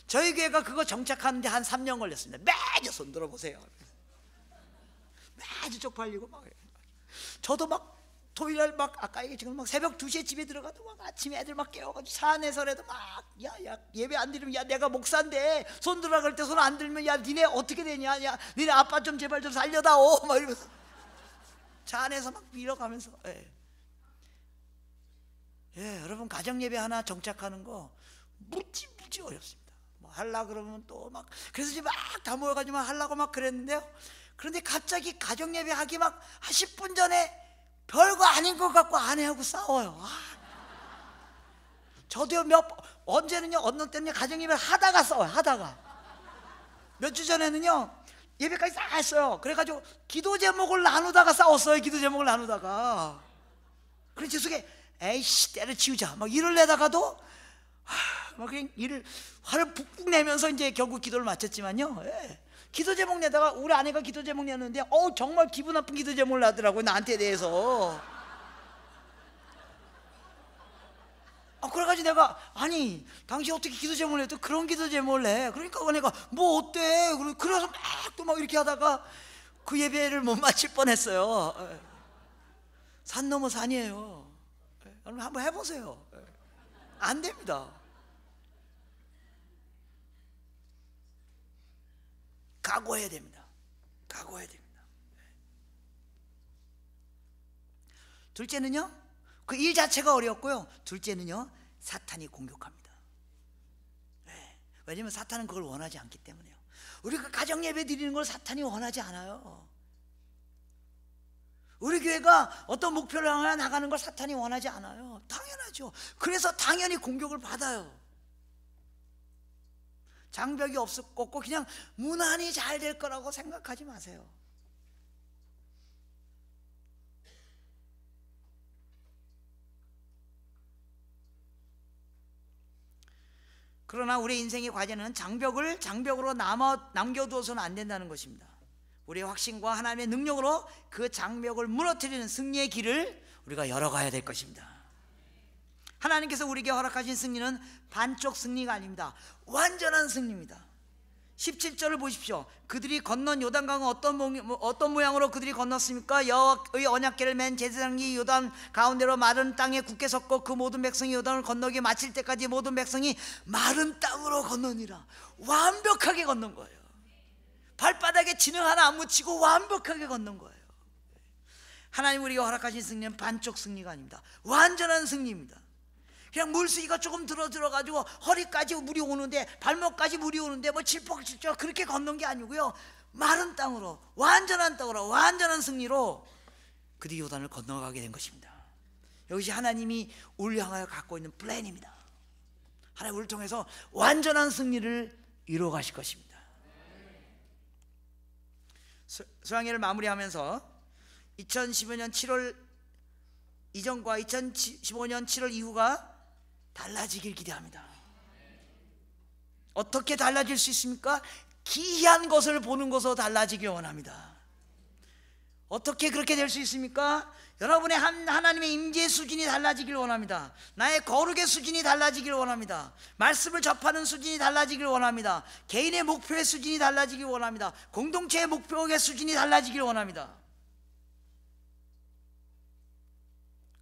저희 교회가 그거 정착하는데 한 3년 걸렸습니다. 매주 손 들어보세요. 매주 쪽팔리고 막. 저도 막 토요일날 막 아까 얘기했지만 막 새벽 2시에 집에 들어가도 막 아침에 애들 막 깨워가지고 차 안에서라도 막 야 예배 안 드리면 야 내가 목사인데 손 들어라 그럴 때 손 안 들면 야 니네 어떻게 되냐, 야 니네 아빠 좀 제발 좀 살려다오 막 이러면서 차 안에서 막 밀어가면서 여러분 가정 예배 하나 정착하는 거 무지 어렵습니다. 뭐 하려 그러면 또 막 그래서 이제 막 다 모여가지고 막 하려고 막 그랬는데요. 그런데 갑자기 가정 예배 하기 막 한 10분 전에 별거 아닌 것 같고 아내하고 싸워요. 저도요 언제는요 어느 때는요 가정 예배 하다가 싸워요. 하다가 몇 주 전에는요 예배까지 다 했어요. 그래가지고 기도 제목을 나누다가 싸웠어요. 기도 제목을 나누다가 그래 제 속에 에이씨 때려치우자 막 이러려다가도 막 그냥 화를 푹푹 내면서 이제 결국 기도를 마쳤지만요. 기도 제목 내다가 우리 아내가 기도 제목 내는데 정말 기분 나쁜 기도 제목을 나더라고요. 나한테 대해서. 그래가지고 내가 아니 당신 어떻게 기도 제목을 내? 또 그런 기도 제목을 내? 그러니까 내가 뭐 어때? 그래서 막 또 막 이렇게 하다가 그 예배를 못 마칠 뻔했어요. 산 넘어 산이에요. 여러분 한번 해보세요. 안 됩니다. 각오해야 됩니다. 각오해야 됩니다. 둘째는요, 그 일 자체가 어렵고요. 둘째는요, 사탄이 공격합니다. 왜냐면 사탄은 그걸 원하지 않기 때문에요. 우리가 가정 예배 드리는 걸 사탄이 원하지 않아요. 우리 교회가 어떤 목표를 향해 나가는 걸 사탄이 원하지 않아요. 당연하죠. 그래서 당연히 공격을 받아요. 장벽이 없고 그냥 무난히 잘 될 거라고 생각하지 마세요. 그러나 우리 인생의 과제는 장벽으로 남겨두어서는 안 된다는 것입니다. 우리의 확신과 하나님의 능력으로 그 장벽을 무너뜨리는 승리의 길을 우리가 열어가야 될 것입니다. 하나님께서 우리에게 허락하신 승리는 반쪽 승리가 아닙니다. 완전한 승리입니다. 17절을 보십시오. 그들이 건넌 요단강은 어떤 모양으로 그들이 건넜습니까? 여호와의 언약궤를 맨 제사장이 요단 가운데로 마른 땅에 굳게 섰고 그 모든 백성이 요단을 건너기 마칠 때까지 모든 백성이 마른 땅으로 건너니라. 완벽하게 건넌 거예요. 발바닥에 진흙 하나 안 묻히고 완벽하게 건넌 거예요. 하나님 우리가 허락하신 승리는 반쪽 승리가 아닙니다. 완전한 승리입니다. 그냥 물수기가 조금 들어가지고 허리까지 물이 오는데 발목까지 물이 오는데 뭐 칠퍽칠퍽 그렇게 걷는 게 아니고요. 마른 땅으로 완전한 승리로 그들이 요단을 건너가게 된 것입니다. 이것이 하나님이 우리를 향하여 갖고 있는 플랜입니다. 하나님 우리를 통해서 완전한 승리를 이루어 가실 것입니다. 수양회를 마무리하면서 2015년 7월 이전과 2015년 7월 이후가 달라지길 기대합니다. 어떻게 달라질 수 있습니까? 기이한 것을 보는 것으로 달라지길 원합니다. 어떻게 그렇게 될 수 있습니까? 여러분의 하나님의 임재 수준이 달라지길 원합니다. 나의 거룩의 수준이 달라지길 원합니다. 말씀을 접하는 수준이 달라지길 원합니다. 개인의 목표의 수준이 달라지길 원합니다. 공동체의 목표의 수준이 달라지길 원합니다.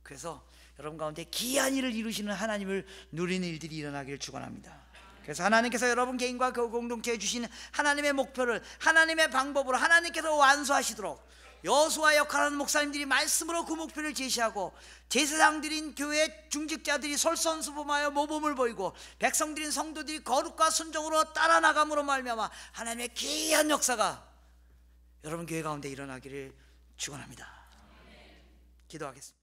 그래서 여러분 가운데 기이한 일을 이루시는 하나님을 누리는 일들이 일어나기를 축원합니다. 그래서 하나님께서 여러분 개인과 그 공동체에 주신 하나님의 목표를 하나님의 방법으로 하나님께서 완수하시도록 여호수아 역할하는 목사님들이 말씀으로 그 목표를 제시하고 제사장들인 교회 중직자들이 솔선수범하여 모범을 보이고 백성들인 성도들이 거룩과 순종으로 따라 나감으로 말미암아 하나님의 기이한 역사가 여러분 교회 가운데 일어나기를 축원합니다. 기도하겠습니다.